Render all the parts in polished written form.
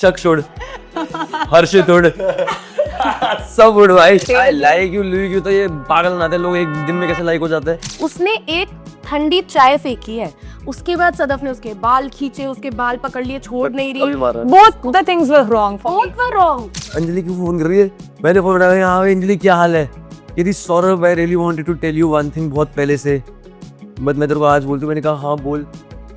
चक छोड़, हर्षित उड़, सब उड़ भाई। लाइक यू लू तो ये पागल ना थे लोग, एक दिन में कैसे लाइक हो जाते हैं। उसने एक ठंडी चाय फेंकी है, उसके बाद सदफ ने उसके बाल खींचे, उसके बाल पकड़ लिए, छोड़ नहीं रही। Both the things were wrong for me. Both were wrong. Anjali क्यों फोन कर रही है? मैंने फोन उठाया, हाँ अंजलि क्या हाल है? यदि Saurabh I really wanted to tell you one thing बहुत पहले से, बट मैं तेरे को आज बोलती हूँ। मैंने कहा हाँ बोल।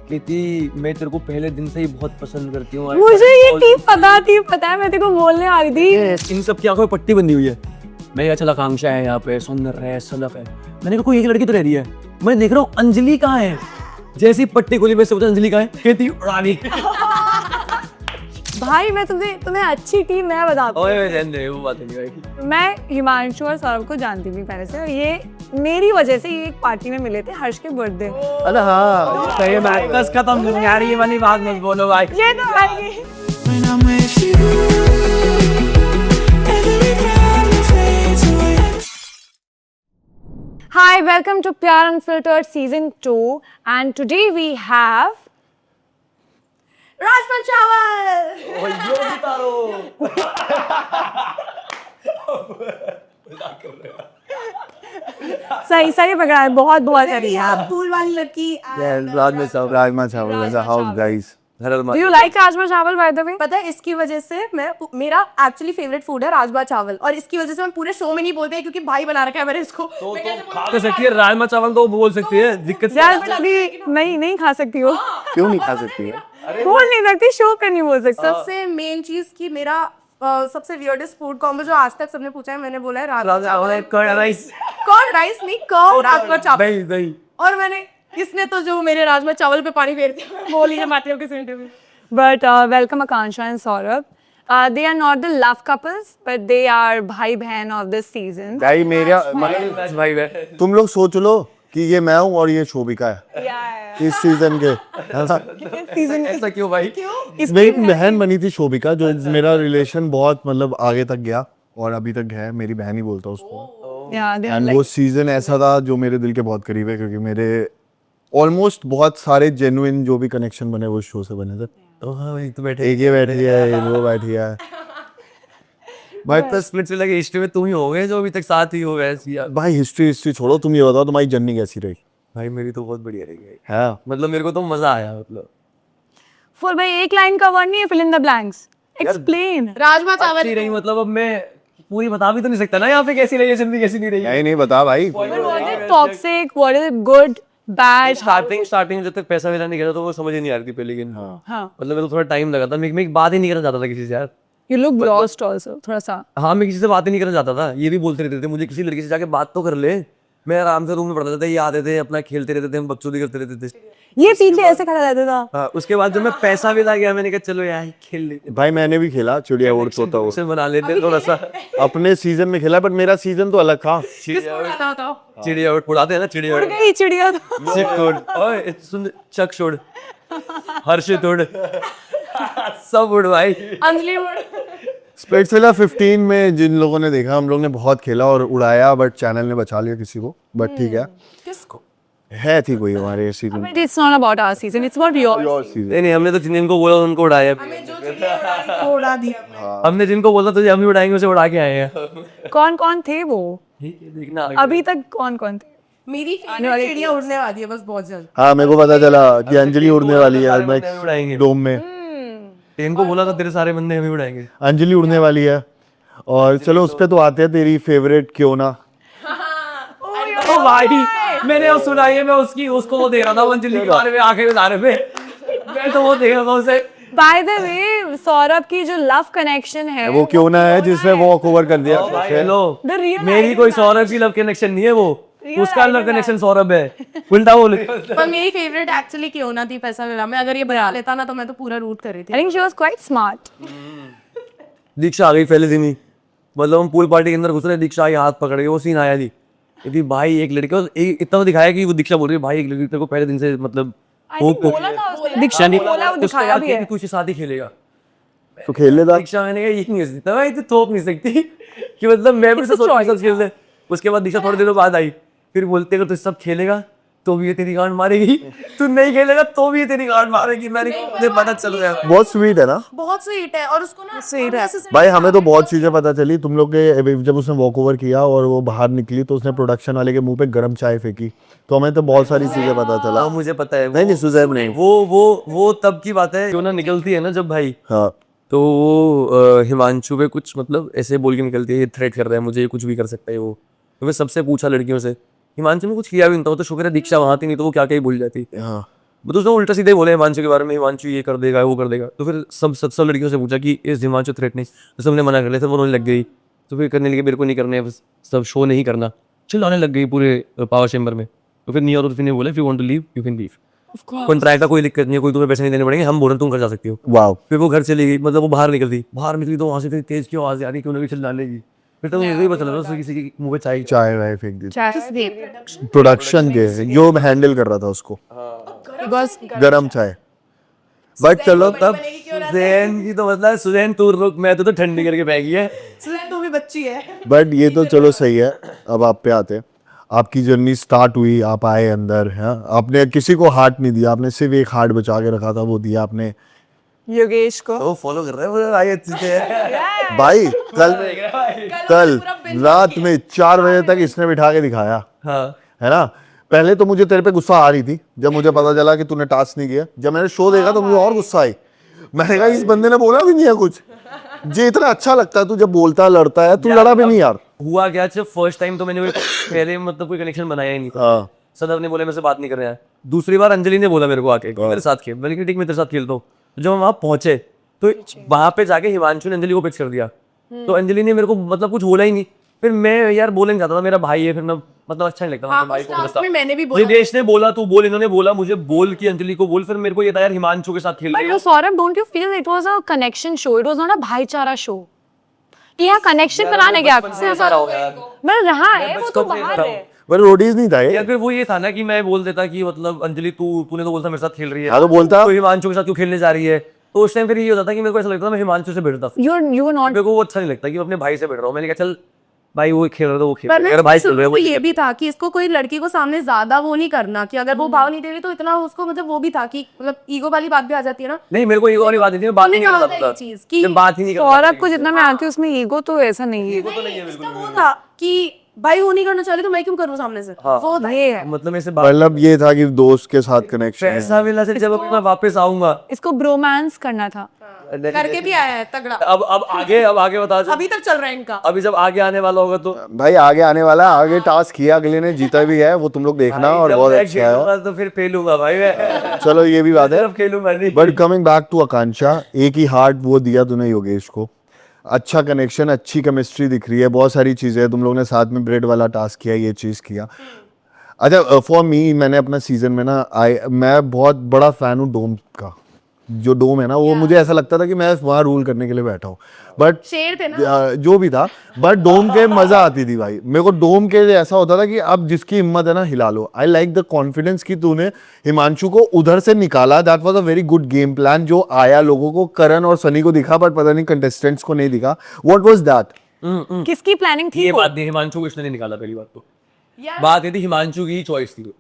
कहती मैं तेरे को पहले दिन से ही बहुत पसंद करती हूँ। मुझे ये चीज पता है, मैं तेरे को बोलने वाली थी। इन सब की आंखों में पट्टी बंधी हुई है। मैं अच्छा आकांक्षा है यहाँ पे, सौंदर्य है, सलफ है। मैंने कहा कोई एक लड़की तो रह रही है। मैं देख रहा हूँ अंजलि कहाँ है। जैसी पट्टी खोली मैं सोचा अंजलि कहाँ है, कहती रानी। भाई मैं तुम्हें अच्छी टीम मैं बताता हूँ। ओए रहने दे, वो बात नहीं भाई। मैं हिमांशु और सौरभ को जानती थी पहले से, और ये मेरी वजह से ये एक पार्टी में मिले थे हर्ष के बर्थडे। अरे हाँ सही बात, बस खत्म यार, ये वाली बात मत बोलो भाई। ये तो भाई When I'm with you, every problem fades away. Hi, welcome to Pyar Unfiltered Season 2, and today we have rajma चावल। सही पकड़ा है, बहुत सही है। फूल वाली लड़की। राजमा चावल ऐसा house guys. Do you like rajma चावल by the way? पता है इसकी वजह से मेरा एक्चुअली फेवरेट फूड है राजमा चावल, और इसकी वजह से हम पूरे शो में नहीं बोलते हैं क्योंकि भाई बना रखा है मैंने इसको। खा सकती है राजमा चावल, तो बोल सकती है, दिक्कत यार नहीं खा सकती हो। क्यों नहीं खा सकती है? बोल नहीं सकती, शो पे नहीं बोल सकती। सबसे मेन चीज की मेरा सबसे वियर्डेस्ट फूड कॉम्बो जो आज तक सबने पूछा है, मैंने बोला है राजमा चावल। कर्ड राइस, कर्ड राइस नहीं, कर्ड राजमा चावल। दही। और मैंने इसने तो जो मेरे राजमा चावल पे पानी फेर दिया, बोल ही माते हो किसी interview. But welcome Akansha and Saurabh. They are not the love couples, but they are भाई बहन of this season. भाई मेरा भाई बहन। तुम लोग सोच लो कि ये मैं हूँ और ये शोभिका है इस सीजन के, है ना? Season ऐसा क्यों भाई? मेरी बहन बनी थी शोभिका, जो मेरा रिलेशन बहुत मतलब आगे तक गया और अभी तक है। मेरी बहन ही बोलता हूँ उसको। Yeah, they are and like वो सीजन ऐसा था जो मेरे दिल के बहुत करीब है, क्योंकि मेरे ऑलमोस्ट बहुत सारे जेन्युइन जो भी कनेक्शन बने वो शो से बने थे। तो हाँ एक तो बैठे, एक ये बैठी है, वो बैठी है। भाई तो स्प्लिट से लगे हिस्ट्री में तुम ही हो गए जो अभी तक साथ ही हो गए यार। भाई हिस्ट्री छोड़ो, तुम ये बताओ तुम्हारी जर्नी कैसी रही? भाई मेरी तो बहुत बढ़िया रही है, है मतलब मेरे को तो मजा आया। मतलब full भाई एक लाइन का वर्ड नहीं है, fill in the blanks. Explain. Rajma चावल अच्छी रही, मतलब अब मैं पूरी बता भी तो नहीं सकता ना यहाँ पे कैसी रही है जिंदगी, कैसी नहीं रही। नहीं बता भाई। But was it toxic? What is it good? Bad? Starting जब तक पैसा वैसा नहीं गया तो वो समझ ही नहीं आ रही थी पहले, लेकिन हाँ. मतलब मेरे को थोड़ा टाइम लगा था। मैं बात ही नहीं करना चाहता था किसी से यार। You look lost also, थोड़ा सा. हाँ मैं किसी से बात ही नहीं करना चाहता था। ये भी बोलते रहते थे मुझे किसी लड़की से जाके बात तो कर ले। मैं आराम से रूम में पढ़ता था, ये आते थे अपना खेलते रहते थे, हम बकचोदी करते रहते थे। ये पीछे ऐसे खड़ा रहता था. हाँ उसके बाद जब मैं पैसा भी ला गया, मैंने कहा चलो यार खेल लेते, भाई मैंने भी खेला चिड़िया उड़ तोता उड़, उसे बना लेते थोड़ा सा। अपने सीजन में खेला, बट मेरा सीजन तो अलग था। चिड़िया उड़ उड़ाते हैं ना, चिड़िया उड़। गई चिड़िया तो. चिक उड़, ओए सुन, चक छोड़, हर्षित उड़, सब उड़ भाई। अंजलि उड़। स्प्लिट्सविला 15 में जिन लोगों ने देखा, हम लोग ने बहुत खेला और उड़ाया, बट चैनल ने बचा लिया किसी को। बट ठीक है, किसको? है थी कोई हमारे सीजन में। But it's not about our season, it's about your. नहीं हमने तो जिनको बोला उनको उड़ाया। उड़ा दिया। हमने जिनको बोला तुझे हम ही उड़ाएंगे उसे उड़ा के आए हैं। कौन थे वो? देखना अभी तक कौन थे? मेरी फेवरेट चिड़िया उड़ने वाली है बस बहुत जल्द। हाँ मेरे को पता चला कि अंजलि उड़ने वाली है आज मैं उड़ाएंगे। डोम में। इनको बोला था तेरे सारे बंदे हम ही उड़ाएंगे। अंजलि उड़ने वाली है। और चलो उस पे तो आते हैं, तेरी फेवरेट क्यों ना। ओ भाई मैंने वो सुनाई है, मैं उसको वो दे रहा था अंजलि के बारे में, आंखें बता रहे थे। मैं तो वो देख रहा था उसे। By the way, सौरभ की जो लव कनेक्शन है वो क्यों ना है जिसने वो कवर कर दिया। हेलो The real मेरी कोई सौरभ की लव कनेक्शन नहीं है, वो उसका लव कनेक्शन सौरभ है। उल्टा बोल। पर मेरी फेवरेट एक्चुअली क्यों ना थी पैसा वेला में। अगर ये बना लेता ना तो मैं तो पूरा रूट कर रही थी। I think she was quite smart. दीक्षा आ गई पहले दिन ही, मतलब हम पूल पार्टी के अंदर घुस रहे, दीक्षा आई हाथ पकड़ गई, वो सीन आया थी। यदि भाई एक लड़के को इतना तो दिखाया कि वो दीक्षा बोल रही है भाई एक लड़के को पहले दिन से मतलब बोला था उसने। दीक्षा नहीं बोला, वो दिखाया भी है। कुछ साथ ही खेलेगा तो खेल लेता। दीक्षा मैंने कहा ये नहीं हो सकता भाई, तो थोप नहीं सकती कि मतलब मैं भी सब खेल ले। उसके बाद दीक्षा थोड़ी देर बाद आई, फिर बोलते अगर तो सब खेलेगा तो भी ये तेरी गांड मारेगी, तू नहीं खेलेगा तो भी ये तेरी गांड मारेगी। मुझे पता चल गया। बहुत स्वीट है ना बहुत स्वीट है और उसको ना Sweet है। भाई। हमें तो बहुत चीजें पता चली तुम लोग के जब उसने वॉक ओवर किया और वो बाहर निकली तो उसने प्रोडक्शन वाले के मुंह पे गर्म चाय फेंकी, तो हमें तो बहुत सारी चीजें पता चला। हाँ मुझे पता है। नहीं सुजैब नहीं। वो तब की बात है जो ना निकलती है ना जब भाई, हाँ तो वो हिमांशु पे कुछ मतलब ऐसे बोल के निकलती है, ये थ्रेट कर रहा है मुझे, ये कुछ भी कर सकता है वो। तो मैं सबसे पूछा लड़कियों से, हिमांशु ने कुछ किया भी नहीं था, वो तो शुक्र है दीक्षा वहां थी, नहीं तो वो क्या क्या ही भूल जाती। हाँ वो तो उसने उल्टा सीधे बोले हिमांशु के बारे में, हिमांशु ये कर देगा वो कर देगा। तो फिर सब लड़कियों से पूछा कि इस हिमांशु थ्रेट नहीं, तो सबने मना कर लिया, सब उन्होंने लग गई। तो फिर करने लगे, मेरे को नहीं करने, बस सब शो नहीं करना, चिल्लाने लग गई पूरे पावर चैम्बर में। तो फिर निया और उर्फी ने बोला if you want to leave you can leave, contract का कोई दिक्कत नहीं है, कोई तुम्हें पैसे नहीं देने पड़ेंगे, हम बोल रहे तुम घर जा सकती हो। वाह। फिर वो घर चली गई, मतलब वो बाहर निकली तो वहां से इतनी तेज की आवाज आ रही, क्यों ना चिल्लाने की। फिर तो मुझे यही पता लगा उसने किसी के मुंह पे चाय चाय वाय फेंक दी चाय प्रोडक्शन के जो हैंडल कर रहा था उसको, बिकॉज गरम चाय। बट चलो तब सुजैन की तो मतलब सुजैन तू रुक, मैं तो ठंडी करके बह गई है। सुजैन तू भी बच्ची है। बट ये तो चलो सही है। अब आप पे आते हैं, आपकी जर्नी स्टार्ट हुई, आप आए अंदर है, आपने किसी को हार्ट नहीं दिया, आपने सिर्फ एक हार्ट बचा के रखा था, वो दिया आपने योगेश को। वो फॉलो कर रहा है, वो आई अच्छे से। भाई। कल रात में 4 बजे तक इसने बिठा के दिखाया, हाँ है ना। पहले तो मुझे तेरे पे गुस्सा आ रही थी जब मुझे पता चला कि तूने टास्क नहीं किया। जब मैंने शो देखा तो मुझे और गुस्सा आई। मैंने कहा इस बंदे ने बोला भी नहीं है कुछ, जे इतना अच्छा लगता है, तू जब बोलता लड़ता है, तू लड़ा भी नहीं यार। हुआ क्या, जब फर्स्ट टाइम तो मैंने पहले मतलब कोई कनेक्शन बनाया ही नहीं था। हाँ सदव ने बोला मेरे से बात नहीं कर रहे हैं। दूसरी बार अंजलि ने बोला मेरे को आके मेरे साथ खेल, मैंने कहा ठीक मैं तेरे साथ खेलता हूँ। जब हम वहाँ पहुंचे तो वहां पे जाके हिमांशु ने अंजलि को पिच कर दिया, तो अंजलि ने मेरे को मतलब कुछ बोला ही नहीं। फिर मैं यार बोलने जाता था, मेरा भाई है, फिर मैं मतलब अच्छा नहीं लगता हाँ, भाई उस टास्क में मैंने भी को। बोला। देश ने बोला तू बोल, इन्होंने बोला मुझे बोल कि अंजलि को बोल। फिर मेरे को ये था यार हिमांशु के साथ खेल रही But हूँ। Saurabh, don't you feel it was a connection show? It was not a भाईचारा show. कि यहाँ कनेक्शन बनाने गया मैं रहा है वो तो बाहर है। पर रोडीज नहीं था ये। यार फिर वो ये था ना कि मैं बोल देता कि मतलब अंजलि तूने तो बोलता मेरे साथ खेल रही है, हाँ तो बोलता तो हिमांशु के साथ क्यों खेलने जा रही है। तो उस टाइम फिर ये होता था कि मेरे को ऐसा लगता था मैं हिमांशु से भिड़ता, You were not. मेरे को वो अच्छा नहीं लगता कि मैं अपने भाई से भिड़ रहा हूँ। मैंने कहा चल भाई वो खेल रहा था वो खेल पर रहा है, मेरा भाई खेल रहा है वो। ये भी था कि इसको कोई लड़की को सामने ज्यादा वो नहीं करना कि अगर वो भाव नहीं दे रही तो इतना उसको मतलब वो भी था कि मतलब ईगो वाली बात भी आ जाती है ना। नहीं मेरे को ईगो वाली बात नहीं थी, मैं बात ही नहीं तुमने करता कहा था था, ये चीज कि मैं बात ही नहीं करता। सौरभ को जितना मैं आती हूँ उसमें ईगो तो ऐसा नहीं है। इसका वो था कि भाई वो नहीं करना चाह रही तो मैं क्यों करूँ सामने से। वो था। ये है मतलब ऐसे बात मतलब ये था कि दोस्त के साथ कनेक्शन है। पैसा मिला से जब मैं वापस आऊंगा। इसको ब्रोमांस करना था। करके भी आया है तगड़ा। अब आगे बता जो। अभी तक चल रहा है इनका। अभी जब आगे आने वाला होगा तो भाई आगे आने वाला, आगे टास्क किया, अगले ने जीता भी है, वो तुम लोग देखना। और जब बहुत मैं अच्छा है। खेलूंगा तो फिर फेलूंगा भाई मैं। चलो ये भी बात है। सिर्फ खेलूंगा नहीं। बट कमिंग बैक टू आकांक्षा, एक ही हार्ट वो दिया तूने योगेश को, अच्छा कनेक्शन, अच्छी केमिस्ट्री दिख रही है, बहुत सारी चीजें तुम लोग ने साथ में ब्रेड वाला टास्क किया, ये चीज किया। अच्छा फॉर मी, मैंने अपना सीजन में ना मैं बहुत बड़ा फैन हूँ डोम का। जो डोम है ना वो मुझे ऐसा लगता था कि मैं वहाँ रूल करने के लिए बैठा हूँ। बट शेर थे ना जो भी था, बट डोम के मजा आती थी भाई मेरे को। डोम के ऐसा होता था कि अब जिसकी हिम्मत है ना हिला लो। आई लाइक द कॉन्फिडेंस कि तूने हिमांशु को उधर से निकाला। That was a very good game plan जो आया लोगों को, करण और सनी को दिखा, पर पता नहीं कंटेस्टेंट्स को नहीं दिखा। What was that? किसकी प्लानिंग थी ये वो? बात नहीं, हिमांशु को इसने नहीं निकाला पहली बात तो। यार। बात ये थी हिमांशु की चॉइस थी,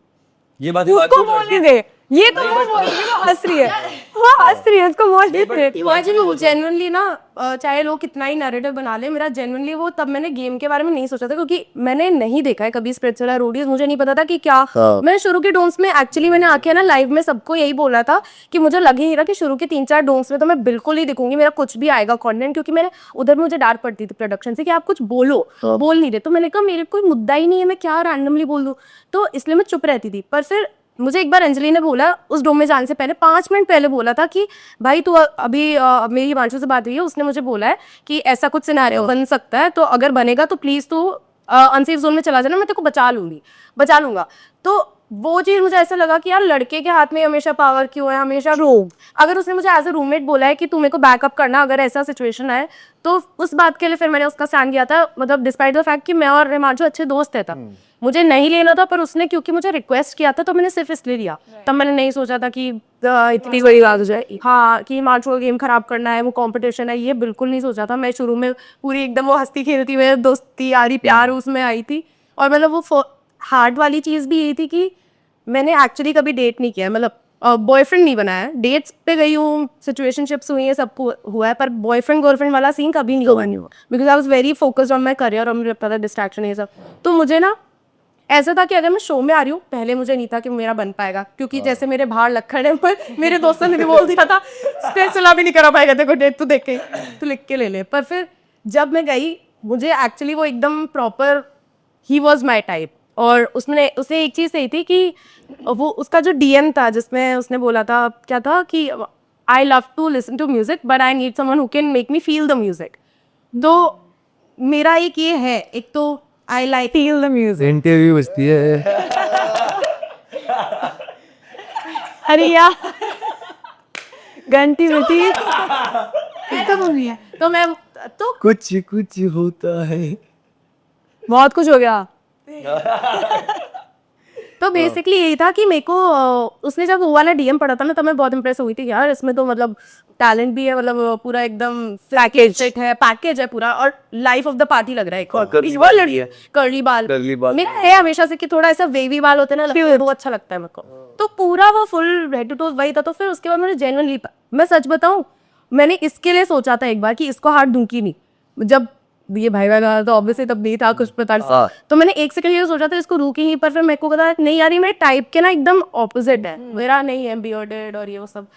ये बात उसको बोलने दे। ये तो वो बोल रही है, वो हंस रही है, वो हंस रही है, उसको बोलने दे। इमेजिन जेन्युइनली ना चाहे लोग कितना ही नैरेटिव बना ले, मेरा जेन्युइनली वो तब मैंने गेम के बारे में नहीं सोचा था क्योंकि मैंने नहीं देखा है कभी स्प्रिट्सविला रोडीज। मुझे नहीं पता था कि क्या मैं शुरू के डोम्स में एक्चुअली मैंने आके ना लाइव में सबको यही बोला था कि मुझे लग ही नहीं रहा कि शुरू के 3-4 डोम्स में तो मैं बिल्कुल ही दिखूंगी, मेरा कुछ भी आएगा कंटेंट, क्योंकि मैंने उधर मुझे डांट पड़ती थी प्रोडक्शन से कि आप कुछ बोलो, बोल नहीं रहे। तो मैंने कहा मेरे कोई मुद्दा ही नहीं है, मैं क्या रैंडमली बोल दूं, तो इसलिए मैं चुप रहती थी। पर फिर मुझे एक बार अंजलि ने बोला उस डोम में जाने से पहले 5 मिनट पहले बोला था कि भाई तू अभी मेरी हिमांशु से बात हुई है, उसने मुझे बोला है कि ऐसा कुछ सिनेरियो बन सकता है, तो अगर बनेगा तो प्लीज तू अनसेफ जोन में चला जाना, मैं तेरे को बचा लूंगा। तो वो चीज मुझे ऐसा लगा कि यार लड़के के हाथ में हमेशा पावर क्यों है, हमेशा रोग। अगर उसने मुझे एज अ रूममेट बोला है कि तू मेरे को बैकअप करना अगर ऐसा सिचुएशन है, तो उस बात के लिए फिर मैंने उसका स्टैंड किया था। मतलब डिस्पाइट द फैक्ट कि मैं और हिमांशु अच्छे दोस्त थे तब, मुझे नहीं लेना था, पर उसने क्योंकि मुझे रिक्वेस्ट किया था तो मैंने सिर्फ इसलिए लिया। तब मैंने नहीं सोचा था कि इतनी बड़ी बात हो जाए, हाँ कि हिमांशु का गेम खराब करना है, वो कंपटीशन है, ये बिल्कुल नहीं सोचा था। मैं शुरू में पूरी एकदम वो हंसती खेलती हुई दोस्ती यारी प्यार उसमें आई थी। और मतलब वो हार्ड वाली चीज़ भी यही थी कि मैंने एक्चुअली कभी डेट नहीं किया है, मतलब बॉयफ्रेंड नहीं बनाया, डेट्स पे गई हूँ, सिचुएशनशिप्स हुई हैं, सब हुआ है, पर बॉयफ्रेंड गर्लफ्रेंड वाला सीन कभी नहीं हुआ because I was very focused on my career और मुझे पता डिस्ट्रैक्शन ये सब। तो मुझे ना ऐसा था कि अगर मैं शो में आ रही हूँ, पहले मुझे नहीं था कि मेरा बन पाएगा, क्योंकि जैसे मेरे बाहर लखड़ है, पर मेरे दोस्तों ने भी बोल दिया था स्टेज चला भी नहीं करा पाएगा, देखो डेट तो देख के तो लिख के ले ले। पर फिर जब मैं गई, मुझे एक्चुअली वो एकदम proper he was my type. और उसने एक चीज़ सही थी कि वो उसका जो डीएम था जिसमें उसने बोला था, क्या था कि I love to listen to music but I need someone who can make me feel the music. तो मेरा एक ये है, एक तो I like feel the music. Interview बजती है। अरे यार घंटी बजी तो मैं तो कुछ कुछ होता है। बहुत कुछ हो गया। तो बेसिकली यही था कि मेरे को उसने जब वो वाला डीएम पढ़ा था ना, तब मैं बहुत इंप्रेस हुई थी, यार इसमें तो मतलब टैलेंट भी है, मतलब पूरा एकदम पैकेज है, पैकेज है पूरा, और लाइफ ऑफ द पार्टी लग रहा है। कर्ली बाल मेरा है हमेशा से कि थोड़ा ऐसा वेवी बाल होते हैं ना, वो अच्छा लगता है मेरे को। तो पूरा वो फुल हेड टू टो वही था। तो फिर उसके बाद मैंने जेन्युइनली, मैं सच बताऊं, मैंने इसके लिए सोचा था एक बार कि इसको हाथ दूंगी नहीं, जब ये भाई वाला तो ऑब्वियसली तब नहीं था कुछ पता नहीं। तो मैंने एक सेकंड ये सोचा था इसको रूकी, पर फिर मेरे को पता नहीं यार ये मेरे टाइप के ना एकदम ऑपोजिट है, मेरा नहीं है बियर्डेड और ये वो सब।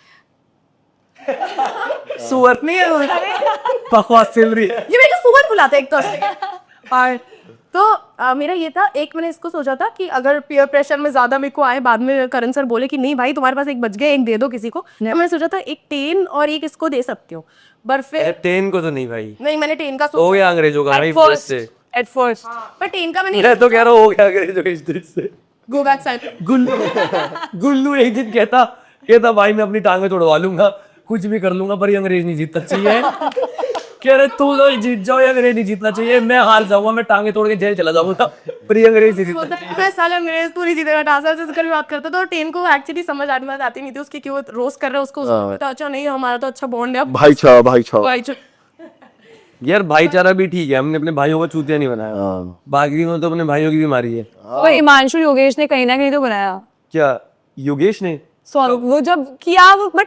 सुअर नहीं है, बकवास चल रही है। ये मेरे को सुअर बुलाते हैं एक तो। और तो मेरा ये था, एक मैंने इसको सोचा था कि अगर पीयर प्रेशर में ज्यादा मेरे को आए, बाद में करण सर बोले कि नहीं भाई तुम्हारे पास एक बच गया, एक दे दो किसी को, तो मैंने सोचा था एक 10 और एक इसको दे सकती हूँ। पर फिर 10 को तो नहीं भाई, नहीं, मैंने 10 का हो गया अंग्रेजों का भाई फर्स्ट से। एट फर्स्ट पर 10 का मैंने मैं तो कह रहा हूँ हो गया अंग्रेजों के स्टेज से। Go back side. गुल्लू एक दिन कहता भाई मैं अपनी टांगे तोड़वा लूंगा, कुछ भी कर लूंगा, पर ये अंग्रेज नहीं जीतना चाहिए। कह रहे तू लोग जीत जाओ, ये अंग्रेज नहीं जीतना चाहिए, मैं हार जाऊंगा, मैं टांगे तोड़ के जेल चला जाऊंगा, पर ये अंग्रेज नहीं जीतना चाहिए। मैं साले अंग्रेज तू नहीं जीतेगा टासा से कर बात करता था। और 10 को एक्चुअली समझ आती नहीं थी उसकी, क्यों रोस्ट कर रहे उसको। अच्छा नहीं, हमारा तो अच्छा बॉन्ड है। भाई यार भाईचारा भी ठीक है, हमने अपने भाइयों को चूतिया नहीं बनाया, बाकी में तो अपने भाइयों की बीमारी है। वो हिमांशु योगेश ने कहीं ना कहीं तो बनाया। क्या योगेश ने? सॉरी वो जब किया बट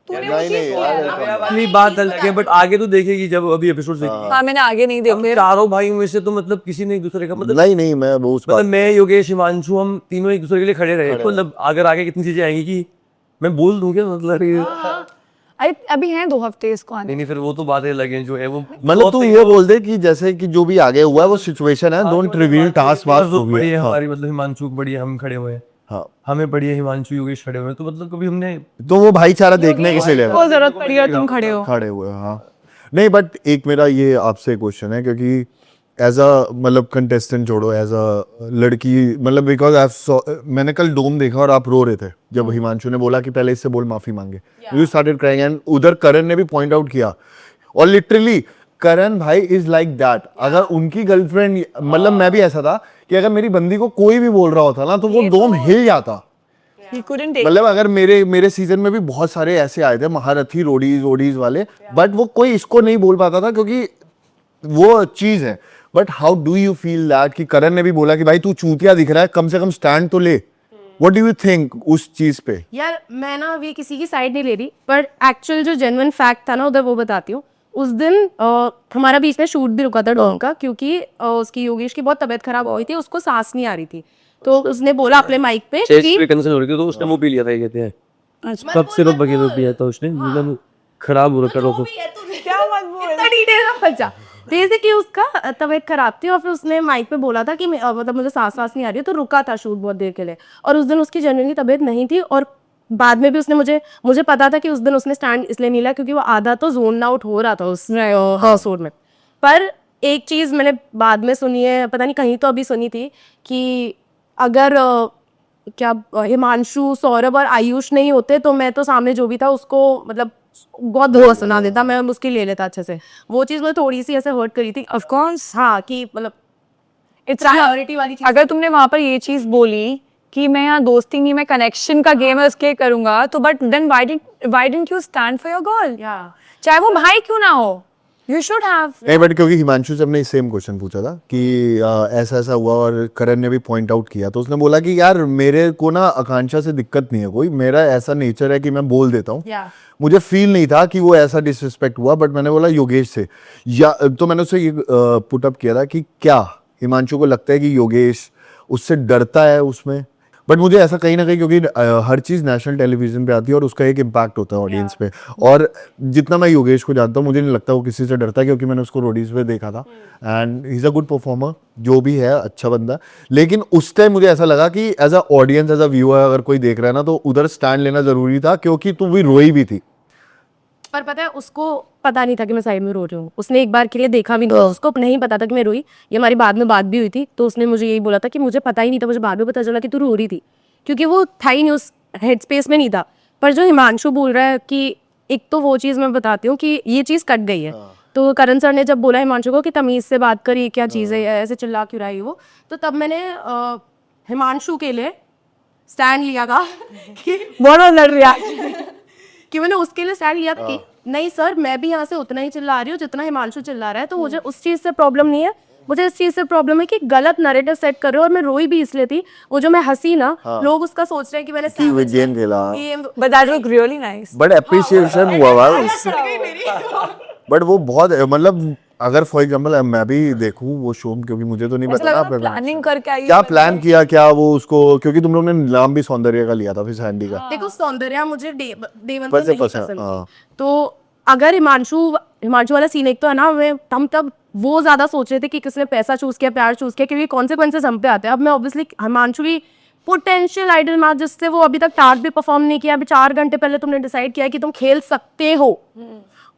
तूने वो चीज किया है। अपनी बात अलग है, बट आगे तो देखेगी जब अभी एपिसोड से। हाँ मैंने आगे नहीं देखा। चारों भाइयों में से तो मतलब किसी ने एक दूसरे का मतलब नहीं मैं वो उस मतलब मैं योगेश हिमांशु हम तीनों एक दूसरे के लिए खड़े रहे, तो मतलब अगर आगे कितनी चीजें आएंगी कि मैं बोल दूं क्या, मतलब अरे अभी हैं 2 हफ्ते इसको आने। नहीं फिर वो तो बातें लगे जो है वो, मतलब तू ये बोल दे कि जैसे कि जो भी आगे हुआ है वो सिचुएशन है, डोंट रिवील टास्क वास हो बड़ी है गया। हमारी, मतलब हिमांशु बड़ी है, हम खड़े हुए हैं, हाँ हमें बड़ी है हिमांशु योगेश खड़े हुए हैं, तो मतलब कभी हमने तो वो भाईचारा देखने के लिए वो जरूरत पड़ी है तुम खड़े हो। खड़े हुए हैं, हाँ। नहीं बट एक मेरा ये आपसे क्वेश्चन है, क्योंकि एज अ मतलब कंटेस्टेंट छोड़ो, एज अ लड़की, मतलब बिकॉज मैंने कल डोम देखा और आप रो रहे थे जब हिमांशु ने बोला कि पहले इससे बोल माफी मांगे, यू स्टार्टेड क्राइंग, एंड उधर करण ने भी पॉइंट आउट किया, और लिटरली करण भाई इज लाइक दैट। अगर उनकी गर्लफ्रेंड, मतलब मैं भी ऐसा था कि अगर मेरी बंदी को कोई भी बोल रहा होता ना तो वो डोम हिल जाता। He couldn't take मतलब अगर मेरे सीजन में भी बहुत सारे ऐसे आए थे महारथी रोडीज वाले, बट वो कोई इसको नहीं बोल पाता था क्योंकि वो चीज है। But how do you feel that कि करण ने भी बोला कि भाई तू चूतिया दिख रहा है, कम से कम स्टैंड तो ले। व्हाट डू यू थिंक उस चीज पे? यार मैं ना अभी किसी की साइड नहीं ले रही, पर एक्चुअल जो जेन्युइन फैक्ट था ना उधर वो बताती हूँ। उस दिन हमारा बीच में शूट भी रुका था डॉन का, क्योंकि उसकी योगेश की बहुत तबीयत खराब हो गई थी, उसको सांस नहीं आ रही थी, तो उसने बोला अपने माइक पे कि कैंसिल हो रही थी, तो उसने वो पी लिया था, ये कहते हैं कब सिरप वगैरह पिया था उसने, मतलब खराब हो रखा था। क्या मत बोल। इतना डिटेल में बचा। बेसिकली उसका तबीयत खराब थी और फिर उसने माइक पे बोला था कि मतलब मुझे सांस नहीं आ रही है, तो रुका था शूट बहुत देर के लिए। और उस दिन उसकी जनरली तबीयत नहीं थी, और बाद में भी उसने मुझे पता था कि उस दिन उसने स्टैंड इसलिए नहीं लिया क्योंकि वो आधा तो जोन आउट हो रहा था उसने शूट में। पर एक चीज़ मैंने बाद में सुनी है, पता नहीं कहीं तो अभी सुनी थी, कि अगर क्या हिमांशु, सौरभ और आयुष नहीं होते तो मैं तो सामने जो भी था उसको मतलब बहुत धोखा सुना देता, मैं उसकी ले लेता अच्छे से। वो चीज़ मुझे थोड़ी सी ऐसे हर्ट करी थी। ऑफ कोर्स हाँ, कि मतलब इट्स प्रायोरिटी वाली चीज़। अगर तुमने वहां पर ये चीज बोली कि मैं यहाँ दोस्ती नहीं, मैं कनेक्शन का गेम है उसके करूंगा, तो but then why didn't you stand for your girl? चाहे वो भाई क्यों ना हो, You should have. नहीं बट क्योंकि हिमांशु से हमने सेम क्वेश्चन पूछा था कि ऐसा ऐसा हुआ और करण ने भी पॉइंट आउट किया तो उसने बोला कि यार मेरे को ना आकांक्षा से दिक्कत नहीं है कोई, मेरा ऐसा नेचर है कि मैं बोल देता हूँ। Yeah. मुझे फील नहीं था कि वो ऐसा डिसरिस्पेक्ट हुआ, बट मैंने बोला योगेश से या तो मैंने उससे ये पुट अप किया था कि क्या हिमांशु को लगता है कि योगेश उससे डरता है उसमें, बट मुझे ऐसा कहीं ना कहीं क्योंकि हर चीज़ नेशनल टेलीविजन पे आती है और उसका एक इम्पैक्ट होता है ऑडियंस पे, और जितना मैं योगेश को जानता हूँ मुझे नहीं लगता वो किसी से डरता क्योंकि मैंने उसको रोडीज पे देखा था and he is a good performer, जो भी है अच्छा बंदा। लेकिन उस टाइम मुझे ऐसा लगा कि as a audience as a viewer अगर कोई देख रहा है ना तो उधर स्टैंड लेना जरूरी था क्योंकि तू भी रोई भी थी। पर पता है उसको पता नहीं था कि मैं साइड में रो रही हूँ, उसने एक बार के लिए देखा भी नहीं, उसको नहीं पता था कि मैं रोई। ये हमारी बाद में बात भी हुई थी तो उसने मुझे यही बोला था कि मुझे पता ही नहीं था, मुझे बाद में पता चला कि तू रो रही थी, क्योंकि वो था ही नहीं, उस हेड स्पेस में नहीं था। पर जो हिमांशु बोल रहा है कि एक तो वो चीज़ मैं बताती हूँ कि ये चीज़ कट गई है। तो करण सर ने जब बोला हिमांशु को कि तमीज़ से बात करी, क्या चीज़ है, ऐसे चिल्ला क्यों रहा है वो, तो तब मैंने हिमांशु के लिए स्टैंड लिया था कि बहुत लड़ रहा कि मैंने उसके लिए स्टैंड लिया था कि नहीं सर मैं भी यहाँ से उतना ही चिल्ला रही हूँ जितना हिमांशु चिल्ला रहा है, तो मुझे उस चीज़ से प्रॉब्लम नहीं है, मुझे इस चीज़ से प्रॉब्लम है कि गलत नैरेटिव सेट कर रहे हो। और मैं रोई भी इसलिए थी, वो जो मैं हंसी ना, लोग उसका सोच रहे हैं कि मैंने कि वो गेम खेला, But that looked really nice. But appreciation हुआ भाई, बट वो बहुत मतलब अगर फॉर एग्जांपल मैं भी देखूं वो शो क्योंकि मुझे तो नहीं पता ना आपने प्लानिंग करके आई क्या प्लान किया, क्या वो उसको क्योंकि तुम लोग ने नाम भी सौंदर्य का लिया था फिर सैंडी का। देखो सौंदर्या मुझे देवन वैसे नहीं पसंद, पसंद हाँ। थी। तो अगर हिमांशु वाला सीन एक तो है ना, हम तब वो ज्यादा सोच रहे थे कि किसने पैसा चूज किया, प्यार चूज किया, क्योंकि कॉन्सिक्वेंसेस हम पे आते हैं। अब मैं ऑब्वियसली हिमांशु भी पोटेंशियल आइडल मैच जिससे वो अभी तक टास्क भी परफॉर्म नहीं किया, अभी 4 घंटे पहले तुमने डिसाइड किया कि तुम खेल सकते हो,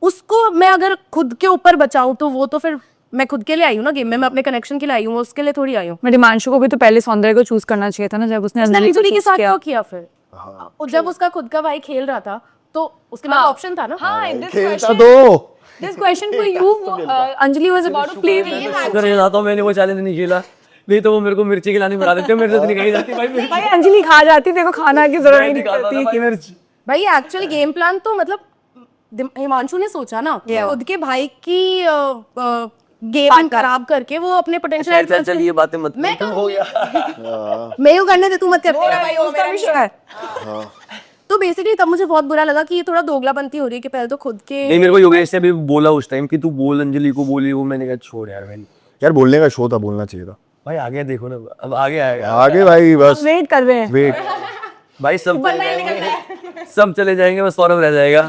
उसको मैं अगर खुद के ऊपर बचाऊं तो वो तो फिर मैं खुद के लिए आई हूँ ना गेम में, मैं अपने कनेक्शन के लिए आई हूँ, उसके लिए थोड़ी आई हूँ। मैं हिमांशु को भी तो पहले सौंदर्य को चूज करना चाहिए था ना, जब उसने अंजलि को अंजलि के choose साथ किया। क्यों किया फिर? और जब उसका खुद का भाई खेल रहा था तो उसके पास ऑप्शन था ना। हाँ, खेलता तो this question for you, Anjali was about to play with अगर ये जाता हूँ मैंने वो चैलेंज नहीं खेला, नहीं तो वो मेरे को मिर्ची खिलानी बढ़ा देते, मेरे से तो नहीं कही जाती भाई मिर्ची। भाई अंजलि खा जाती, देखो खाना की जरूरत ही नहीं खाता था पड़ती भाई मिर्च। भाई एक्चुअली गेम प्लान तो मतलब हिमांशु ने सोचा ना, खुद के भाई की गेम खराब करके वो अपने पोटेंशियल चल ये बातें मत मैं कर, हो गया। मैं यूं करने दे, तू मत कर। उसका भी शौक है। तो बेसिकली तब मुझे बहुत बुरा लगा कि ये थोड़ा दोगलापंती हो रही है कि पहले तो खुद के नहीं मेरे को योगेश से भी बोला उस टाइम कि तू बोल, अंजलि को बोली, वो मैंने कहा छोड़ यार मैंने, यार बोलने का शो था, बोलना चाहिए था भाई आगे देखो ना, अब आगे आएगा आगे भाई, बस वेट कर रहे हैं। वेट। भाई सब चले जाएंगे, सब चले जाएंगे, बस सौरभ रह जाएगा।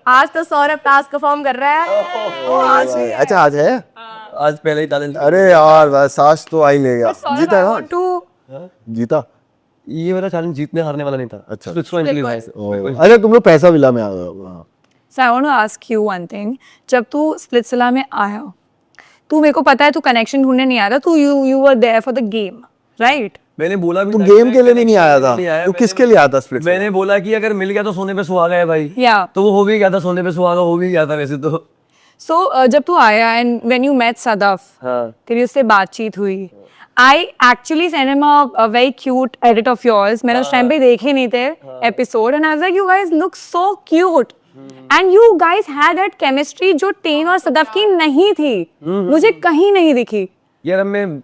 आज तो सौरभ टास्क परफॉर्म कर रहा है। अच्छा आज है, आज पहले ही टैलेंट। अरे यार बस आज तो आई ले गया, जीता ना, To जीता। ये मेरा चैलेंज जीतने हारने वाला नहीं था। अच्छा। अंजलि भाई अच्छा तुम लोग पैसा मिला में आ गए। So I want to ask you one thing. जब तू स्प्लिट्सविला में आया, तू मेरे को पता है तू कनेक्शन ढूंढने नहीं आ रहा, तू you were there for the game, right? मैंने बोला भी तुम था गेम कि के लिए भी नहीं आया था, नहीं आया, तू किसके लिए आता स्प्लिट? मैंने बोला कि अगर मिल गया तो सोने पे सुहागा है भाई। Yeah. तो वो हो भी गया था, सोने पे सुहागा हो भी गया था वैसे तो। So जब तू आया and when you met Sadaf, हाँ। तेरी उससे बातचीत हुई। I actually sent him a very cute edit of yours. मैंने उस टाइम पे देखे नहीं थे episode and I was like you guys look so cute. And you guys had that chemistry जो टेन और सदफ की नहीं थी, मुझे कहीं नहीं दिखी। यार अब मैं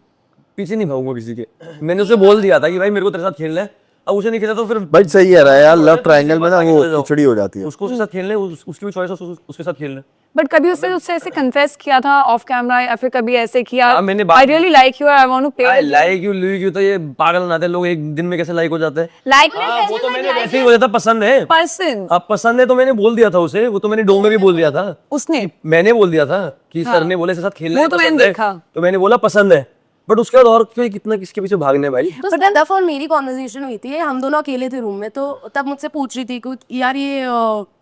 पीछे नहीं भागूंगा किसी के, मैंने उसे बोल दिया था कि भाई मेरे को तेरे साथ खेलना है, अब उसे नहीं खेला तो फिर बट सही है रहा यार, लव ट्रायंगल में ना वो खिचड़ी हो जाती है। उसको उसके साथ खेलना है, उसकी भी चॉइस है, उसके साथ खेलना है। बट कभी उससे ऐसे कन्फेस किया था ऑफ कैमरा या फिर कभी ऐसे किया हाँ, मैंने बात- I really like you, I want to I play like you look you, तो ये पागल बनाते हैं लोग, एक दिन में कैसे लाइक हो जाते हैं। लाइक वो तो मैंने वैसे ही हो जाता, पसंद है, पर्सन अब पसंद है तो मैंने बोल दिया था उसे, वो तो मैंने डो में भी बोल दिया था, उसने मैंने बोल दिया था कि सर ने बोले इसके साथ खेलना वो है, तो मैंने पसंद है। देखा। तो मैंने बोला पसंद है, बट उसके बाद और क्यों कितना किसके पीछे भागने भाई। तो सदफ और मेरी कॉन्वर्सेशन हुई थी, हम दोनों अकेले थे रूम में, तो तब मुझसे पूछ रही थी कि यार ये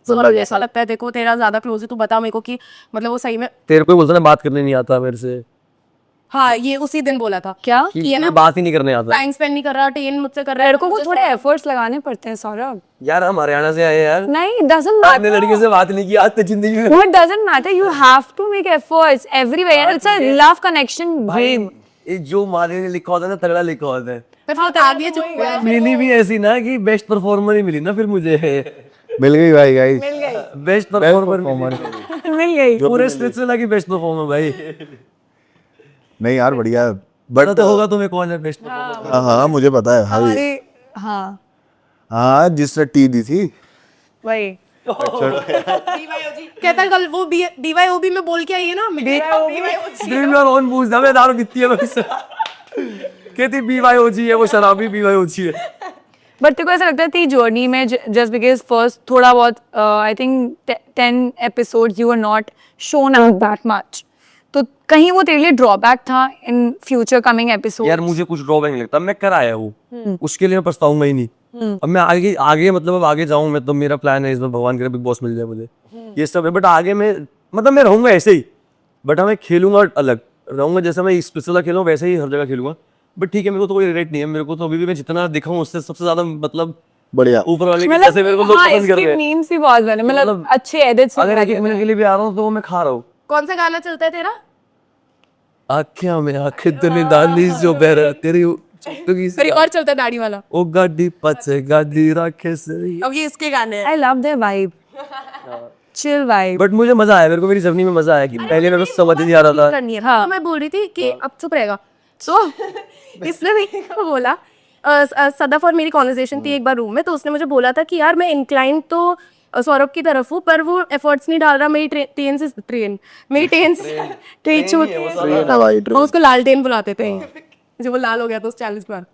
सौरभ जैसा लगता है, देखो तेरा ज्यादा क्लोज है, तू बता मेरे को कि मतलब वो सही में। तेरे को बोलता ना बात करने नहीं आता मेरे से, हाँ ये उसी दिन बोला था क्या कि ये ना बात ही नहीं करने आता। टाइम स्पेंड नहीं कर रहा, टेन मुझसे कर रहा है, लड़कों को थोड़े एफर्ट्स लगाने पड़ते हैं सौरभ। यार हम हरियाणा से आए यार, नहीं, it doesn't आपने matter. लड़के से बात नहीं की आज तक जिंदगी में। No, it doesn't matter. You have to make efforts everywhere. It's a love connection dream. ये जो माधे ने लिखा होता है ना, तगड़ा लिखा होता है। फिर आगे चुप हुआ। मिली भी ऐसी ना कि बेस्ट परफॉर्मर ही मिली ना फिर मुझे, मिल गई भाई गाइस, बेस्ट परफॉर्मर। मिल गई। पूरे स्पिरिचुअल की बेस्ट परफॉर्मर भाई। नहीं यार बढ़िया है पता बट तो होगा तुम्हें कौन है बेस्ट परफॉर्मर। हाँ हाँ मुझे पता है भाई। अरे हाँ हाँ जिसने टी दी थी वही। कहता है कल वो BYOB में बोल के आई है ना, ड्रीम योर ओन बूज ना, मैं दारू पीती है बस। कहती BYOG है वो, शराबी BYOG है। बट तेरे को ऐसा लगता है तेरी जर्नी में जस्ट बिकॉज फर्स्ट थोड़ा बहुत I think 10 episodes you are not shown out that much, तो कहीं वो तेरे लिए ड्रॉबैक था इन फ्यूचर कमिंग एपिसोड? यार मुझे कुछ ड्रॉबैक नहीं लगता, मैं कर आया हूँ, उसके लिए मैं पछताऊंगा ही नहीं। अब मैं आगे आगे मतलब अब आगे जाऊँ मैं, तो मेरा प्लान है इस बार भगवान करे बिग बॉस मिल जाए मुझे, ये सब है। बट आगे मैं मतलब मैं रहूंगा ऐसे ही, बट मैं खेलूंगा अलग रहूंगा, जैसे मैं स्पेशल खेलूँ वैसे ही हर जगह खेलूंगा। बट ठीक है, मेरे को तो कोई रिग्रेट नहीं है, मेरे को तो अभी भी मैं जितना दिखा हूँ उससे सबसे ज्यादा मतलब बढ़िया। ऊपर वाले की जैसे मेरे को लोग पसंद कर रहे हैं। मीम्स भी बहुत बने, मतलब अच्छे एडिट्स। अगर एक मिनट के लिए भी आ रहा हूँ तो मैं खा रहा हूँ। कौन सा गाना चलता है तेरा? आँखें में आँखें तले डाली जो बहरा तेरी चुटकी फिर और चलता है दाढ़ी वाला। ओ गाड़ी पचे गाड़ी राखे से। अब ये इसके गाने हैं। I love their vibe, chill vibe. But मुझे मजा आया, मेरे को मेरी जर्नी में मजा आया कि पहले मेरे को समझ नहीं आ रहा था। करनी है। तो मैं बोल रही थी कि अब चुप रहेगा। सो इसने मेरे को बोला, सदफ और मेरी कॉन्वर्सेशन थी एक बार रूम में, तो उसने मुझे बोला था कि यार मैं इंक्लाइन तो सौरभ की तरफ हूँ, पर वो एफर्ट्स नहीं डाल रहा मेरी ट्रेन हम उसको लालटेन बुलाते थे, जो वो लाल हो गया था उस चैलेंज पर।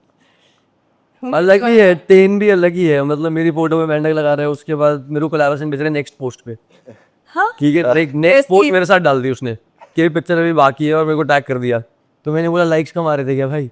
अलग ही है, टेन भी अलग ही है। मतलब मेरी फोटो में मेंढक लगा रहे हैं, उसके बाद मेरे को कोलैबोरेशन भेज रहे हैं नेक्स्ट पोस्ट पे। ठीक है, एक नेक्स्ट पोस्ट मेरे साथ डाल दी उसने कि पिक्चर अभी बाकी है और मेरे को टैग कर दिया। तो मैंने बोला लाइक्स कम आ रहे थे क्या भाई,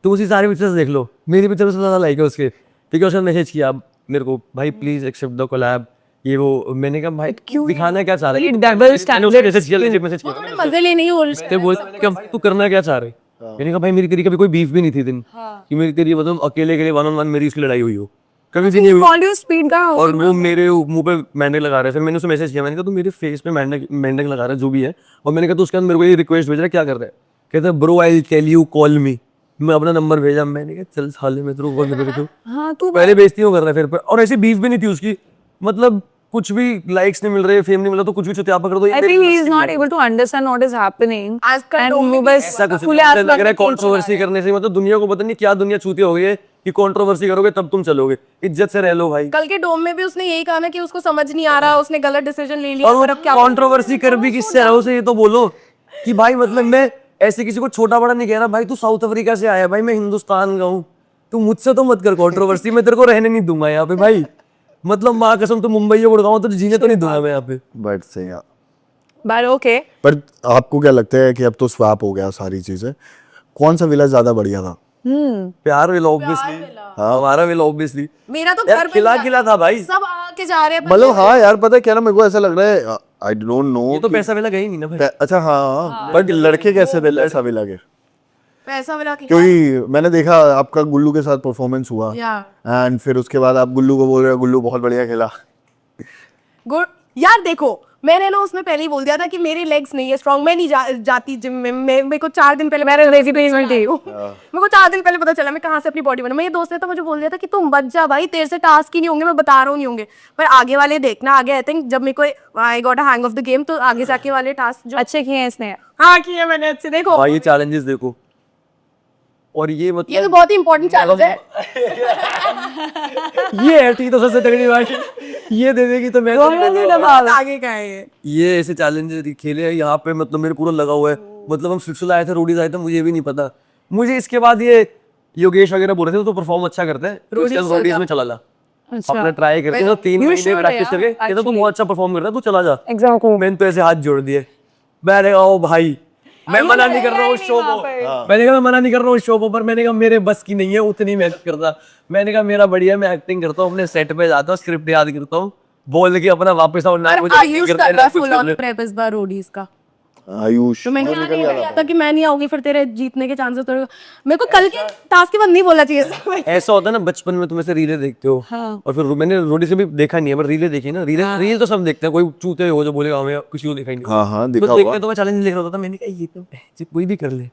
तो उसी सारी पिक्चर्स देख लो, मेरी पिक्चर से ज़्यादा लाइक है उसके। ठीक है, उसने मैसेज किया मेरे को, भाई प्लीज एक्सेप्ट द कोलैब, ये वो। मैंने कहा भाई दिखाना क्या चाह रही है, डबल स्टैंडर्ड। मैसेज किया मजे लेने ही बोल ते बोल क्या तू करना क्या चाह रही। मैंने कहा भाई मेरी तेरी कभी कोई बीफ भी नहीं थी दिन कि मेरी तेरी मतलब अकेले के लिए 1-on-1 मेरी उसकी लड़ाई हुई हो, कभी भी नहीं हुई। कॉल यू स्पीड का और वो मेरे मुंह पे मेंढक लगा रहे थे। मैंने उसे मैसेज किया, मैंने कहा तू मेरे फेस पे मेंढक लगा रहा है जो भी है, और मैंने कहा तो उसके अंदर मेरे को ये रिक्वेस्ट भेज रहा है, क्या कर रहा है। कहता है bro I will tell you call me. मैं अपना नंबर भेजा, मैंने कहा चल साले में तेरे को हाँ तू पहले बेइज्जती क्यों कर रहा है फिर पर। और ऐसी बीफ भी नहीं थी उसकी, मतलब कुछ भी लाइक्स नहीं मिल रहे, फेम नहीं मिला, तो कुछ भी चुतिया पकड़ दो। I think he is not able to understand what is happening. आजकल And लोग वो बस ऐसा कुछ खुले नहीं, आसमान लग रहा है कंट्रोवर्सी करने से मतलब दुनिया को पता नहीं क्या दुनिया चूतिया हो गई है कि कंट्रोवर्सी करोगे तब तुम चलोगे। इज्जत से रह लो भाई। कल के डोम में भी उसने यही कहा ना कि उसको समझ नहीं आ रहा, उसने गलत डिसीजन ले लिया। और कंट्रोवर्सी कर भी किससे रहा उसे ये तो बोलो कि भाई मतलब मैं ऐसे किसी को छोटा बड़ा नहीं कह रहा। भाई तू साउथ अफ्रीका से आया, भाई मैं हिंदुस्तान का हूँ, तू मुझसे तो मत कर कंट्रोवर्सी, मैं तेरे को रहने नहीं दूंगा यहाँ पे भाई। मतलब माँ कसम तो मुंबई या गुड़गांव तो जीने तो नहीं दूंगा मैं यहाँ पे। बट सही है। But okay. पर आपको क्या लगता है कि अब तो स्वैप हो गया सारी चीजें, कौन सा विला ज्यादा बढ़िया था? प्यार विल ऑब्वियसली, हाँ हमारा विल ऑब्वियसली। मेरा तो यार घर खिला खिला था भाई, सब आके जा रहे हैं। मतलब हाँ यार पता है क्या ना, मेरे को ऐसा लग रहा है आई डोंट नो। ये तो पैसा वेला गई नहीं ना भाई। अच्छा हाँ बट लड़के कैसे विला ऐसा विला के, पैसा वाला क्योंकि मैंने देखा आपका गुल्लू के साथ परफॉर्मेंस हुआ एंड फिर उसके बाद आप गुल्लू को बोल रहे हो गुल्लू बहुत बढ़िया खेला। गुड यार देखो, मैंने ना उसमें पहले ही बोल दिया था कि मेरी लेग्स नहीं है स्ट्रांग, मैं नहीं जाती जिम में। मेरे को 4 दिन पहले मेरे रेजिग्नेशन थी, मेरे को 4 दिन पहले पता चला मैं कहाँ से अपनी बॉडी बना। मेरे दोस्त ने तो मुझे बोल दिया था कि तुम बच जा भाई, तेरे से टास्क ही नहीं होंगे, मैं बता रहा हूँ नहीं होंगे। पर आगे वाले देखना, आगे आई थिंक जब मेरे को I got a hang of the game, तो आगे जाके वाले टास्क जो अच्छे किए हैं इसने। हाँ किए मैंने अच्छे। देखो हाँ ये चैलेंजेस देखो, और ये मतलब ये तो बहुत ही इंपॉर्टेंट चैलेंज है। ये है ठीक तो सबसे तगड़ी बात, ये दे देगी तो मैं आगे का है ये ऐसे चैलेंज खेले हैं यहाँ पे, मतलब मेरे पूरा लगा हुआ है। मतलब हम स्विट्जरलैंड आए थे, रोडीज आए थे, मुझे भी नहीं पता। मुझे इसके बाद ये योगेश वगैरह बोल रहे थे तो परफॉर्म अच्छा करते हैं, रोडीज में चला जा, अपना ट्राई करते हैं। 3 महीने प्रैक्टिस करके कहता तू बहुत अच्छा परफॉर्म करता है, तू चला जा। Exactly. मैंने तो ऐसे हाथ जोड़ दिए, मैंने कहा ओ भाई मैं मना नहीं कर रहा हूँ शो को, मैंने कहा मैं मना नहीं कर रहा हूँ शो को, पर मैंने कहा मेरे बस की नहीं है उतनी मेहनत करता। मैंने कहा मेरा बढ़िया, मैं एक्टिंग करता हूँ, अपने सेट पे जाता हूँ, स्क्रिप्ट याद करता हूँ, बोल के अपना वापस आओ ना मुझे आयुष कर रहा है फुल ऑन प्रेप इस बार रोडीज का। आयुष तो मैंने नहीं किया था कि मैं नहीं आऊंगी, फिर तेरे जीतने के चांसेस तो मेरे को कल के टास्क के बाद नहीं बोलना चाहिए। ऐसा होता है ना बचपन में तुम ऐसे रीलें देखते हो, और फिर मैंने रोडी से भी देखा नहीं है, पर रीलें देखी ना, रील तो सब देखते हैं, कोई चूते हो जो बोलेगा हमें किसी को देखा ही नहीं। हाँ तो देखते तो मैं चैलेंज देख रहा था, मैंने कहा ये तो कोई भी कर ले,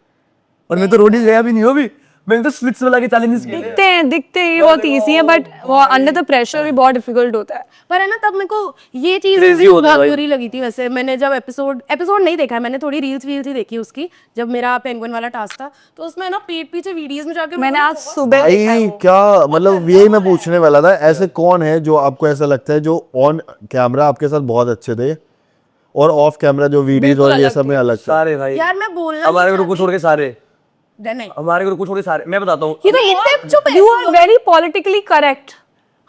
और मैं तो रोडी गया भी नहीं हो भी, मैंने तो स्प्लिट्स वाला के चैलेंजेस किए। दिखते हैं ये बहुत इजी है, बट वो अंडर द प्रेशर भी बहुत डिफिकल्ट होता है। पर है ना, तब मेरे को ये चीज Crazy होता है भाई। बुरी लगी थी। वैसे मैंने जब एपिसोड नहीं देखा है, मैंने थोड़ी रील्स ही देखी उसकी, जब मेरा पेंगुइन वाला टास्क था, तो उसमें ना पीठ पीछे वीडियोस में जाके मैंने आज सुबह भाई क्या मतलब, यही मैं पूछने वाला था, ऐसे कौन है जो आपको ऐसा लगता है जो ऑन कैमरा आपके साथ बहुत अच्छे थे और ऑफ कैमरा जो वीडियोस और ये सब में अलग थे? सारे भाई, यार मैं बोलना हमारे ग्रुप को छोड़ के सारे, नहीं, हमारे ग्रुप को छोड़ के सारे, मैं बताता हूँ। ये तो इतने चुप है। You are very politically correct.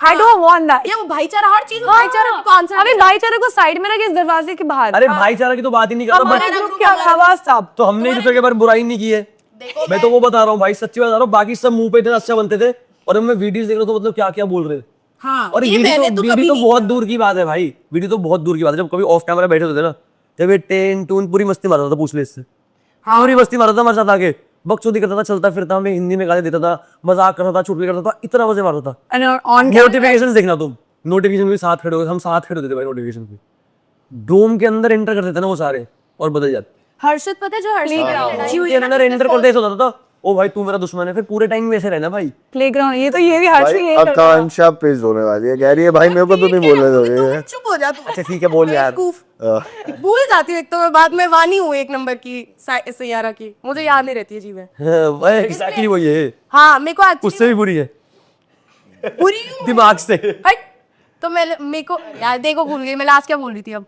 I don't want that. ये वो भाईचारा, हर चीज में भाईचारा की कॉन्सेप्ट। अबे भाईचारे को साइड में रख इस दरवाजे के बाहर। अरे भाईचारा की तो बात ही नहीं करता, हमारे बट ग्रुप के अलावा सब तो हमने एक दूसरे के बारे में बुराई नहीं की है। मैं तो वो बता रहा हूँ भाई, सच्ची बता रहा हूँ, बाकी सब मुंह पे इतना अच्छा बनते थे और हम वीडियोस देख रहे तो मतलब क्या क्या बोल रहे थे। हाँ, और ये मैंने तो कभी वीडियो तो नहीं बहुत दूर की बात है भाई, वीडियो तो बहुत दूर की बात है। जब कभी ऑफ कैमरा बैठे होते थे ना, जब ये टेन टून पूरी मस्ती मारता था, पूछ ले इससे। हाँ, पूरी मस्ती मारता था हमारे साथ आके, बकचोदी करता था, चलता फिरता, हमें हिंदी में गाली देता था, मजाक करता था, चुटकुले करता था, इतना मजे मारता था। and on नोटिफिकेशन देखना तुम, नोटिफिकेशन भी साथ खड़े हो, हम साथ खड़े होते थे भाई नोटिफिकेशन पे। डोम के अंदर एंटर करते थे ना वो सारे और बदल जाते। हर्षित, पता है जो हर्षित के अंदर एंटर करते ऐसा होता था, ओ भाई तू मेरा दुश्मन है, फिर पूरे टाइम वैसे रहना भाई। प्लेग्राउंड, ये तो ये भी हर्ष भी भाई ये करता है। आकांक्षा पेज होने वाली है, कह रही है भाई मेरे को तो नहीं बोलने दोगे। चुप हो जा तू। अच्छा ठीक है, बोल यार। बेवकूफ। भूल जाती हूँ एक तो मैं, बाद में वानी हूँ एक नंबर की सैयारा की, मुझे याद नहीं रहती है चीजें। वही एग्जैक्टली वही है, हाँ, मेरे को actually उससे भी बुरी है बुरी क्यों? दिमाग से। हट। तो मेरे को यार देखो, भूल गई मैं लास्ट क्या बोल रही थी। अब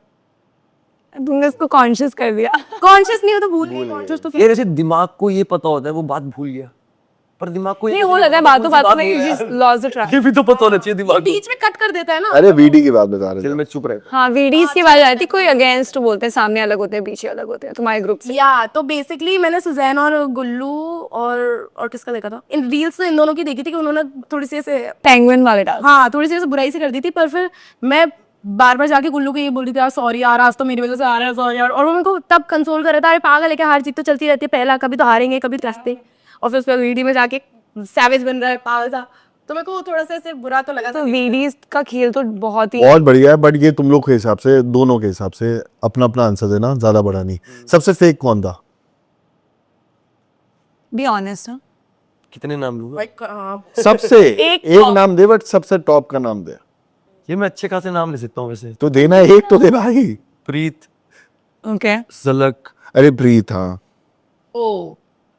तुमने इसको कॉन्शियस कर दिया। कॉन्शियस नहीं हो तो भूल गई, कॉन्शियस तो ये ऐसे दिमाग को ये पता होता है वो बात भूल गया, पर दिमाग को नहीं, हो जाता है बातों बातों में, you just lost the track। ये भी तो पता होना चाहिए दिमाग को। बीच में कट कर देता है ना। अरे वीडी की बात बता रहे दिल थे। में चुप रहे। हाँ, वीडीज की बात आती, कोई अगेंस्ट बोलते हैं, सामने अलग होते हैं, पीछे अलग होते हैं तुम्हारे ग्रुप से। या तो बेसिकली मैंने सुजैन और गुल्लू और किसका देखा था, इन रील्स तो इन दोनों की देखी थी कि उन्होंने थोड़ी सी ऐसे, पेंगुइन वाले डाल। हाँ थोड़ी सी ऐसे बुराई से कर दी थी। पर फिर मैं बार बार जाके गुल्लू को ये बोल रही थी, यार सॉरी यार, आज तो मेरी वजह से आ रहा है, सॉरी यार। और वो मेरे को तब कंसोल कर रहा था, अरे पागल है क्या, हार जीत तो चलती रहती है, पहला कभी तो हारेंगे कभी तो हंसते। और फिर उस पर वीडियो में जाके सैवेज बन रहा है, पागल सा। तो मेरे को थोड़ा सा ऐसे बुरा तो लगा तो था। वीडीज का खेल तो बहुत ही बहुत बढ़िया है, बट ये तुम लोग के हिसाब से, दोनों के हिसाब से अपना अपना आंसर देना, ज्यादा बड़ा नहीं। सबसे फेक कौन था? Be honest. हाँ, कितने नाम लूंगा? भाई, हाँ। सबसे एक एक नाम दे, बट सबसे टॉप का नाम दे। ये मैं अच्छे खासे नाम ले सकता हूँ वैसे। तो देना एक तो दे भाई। प्रीत, ओके। झलक, अरे प्रीत, हाँ ओ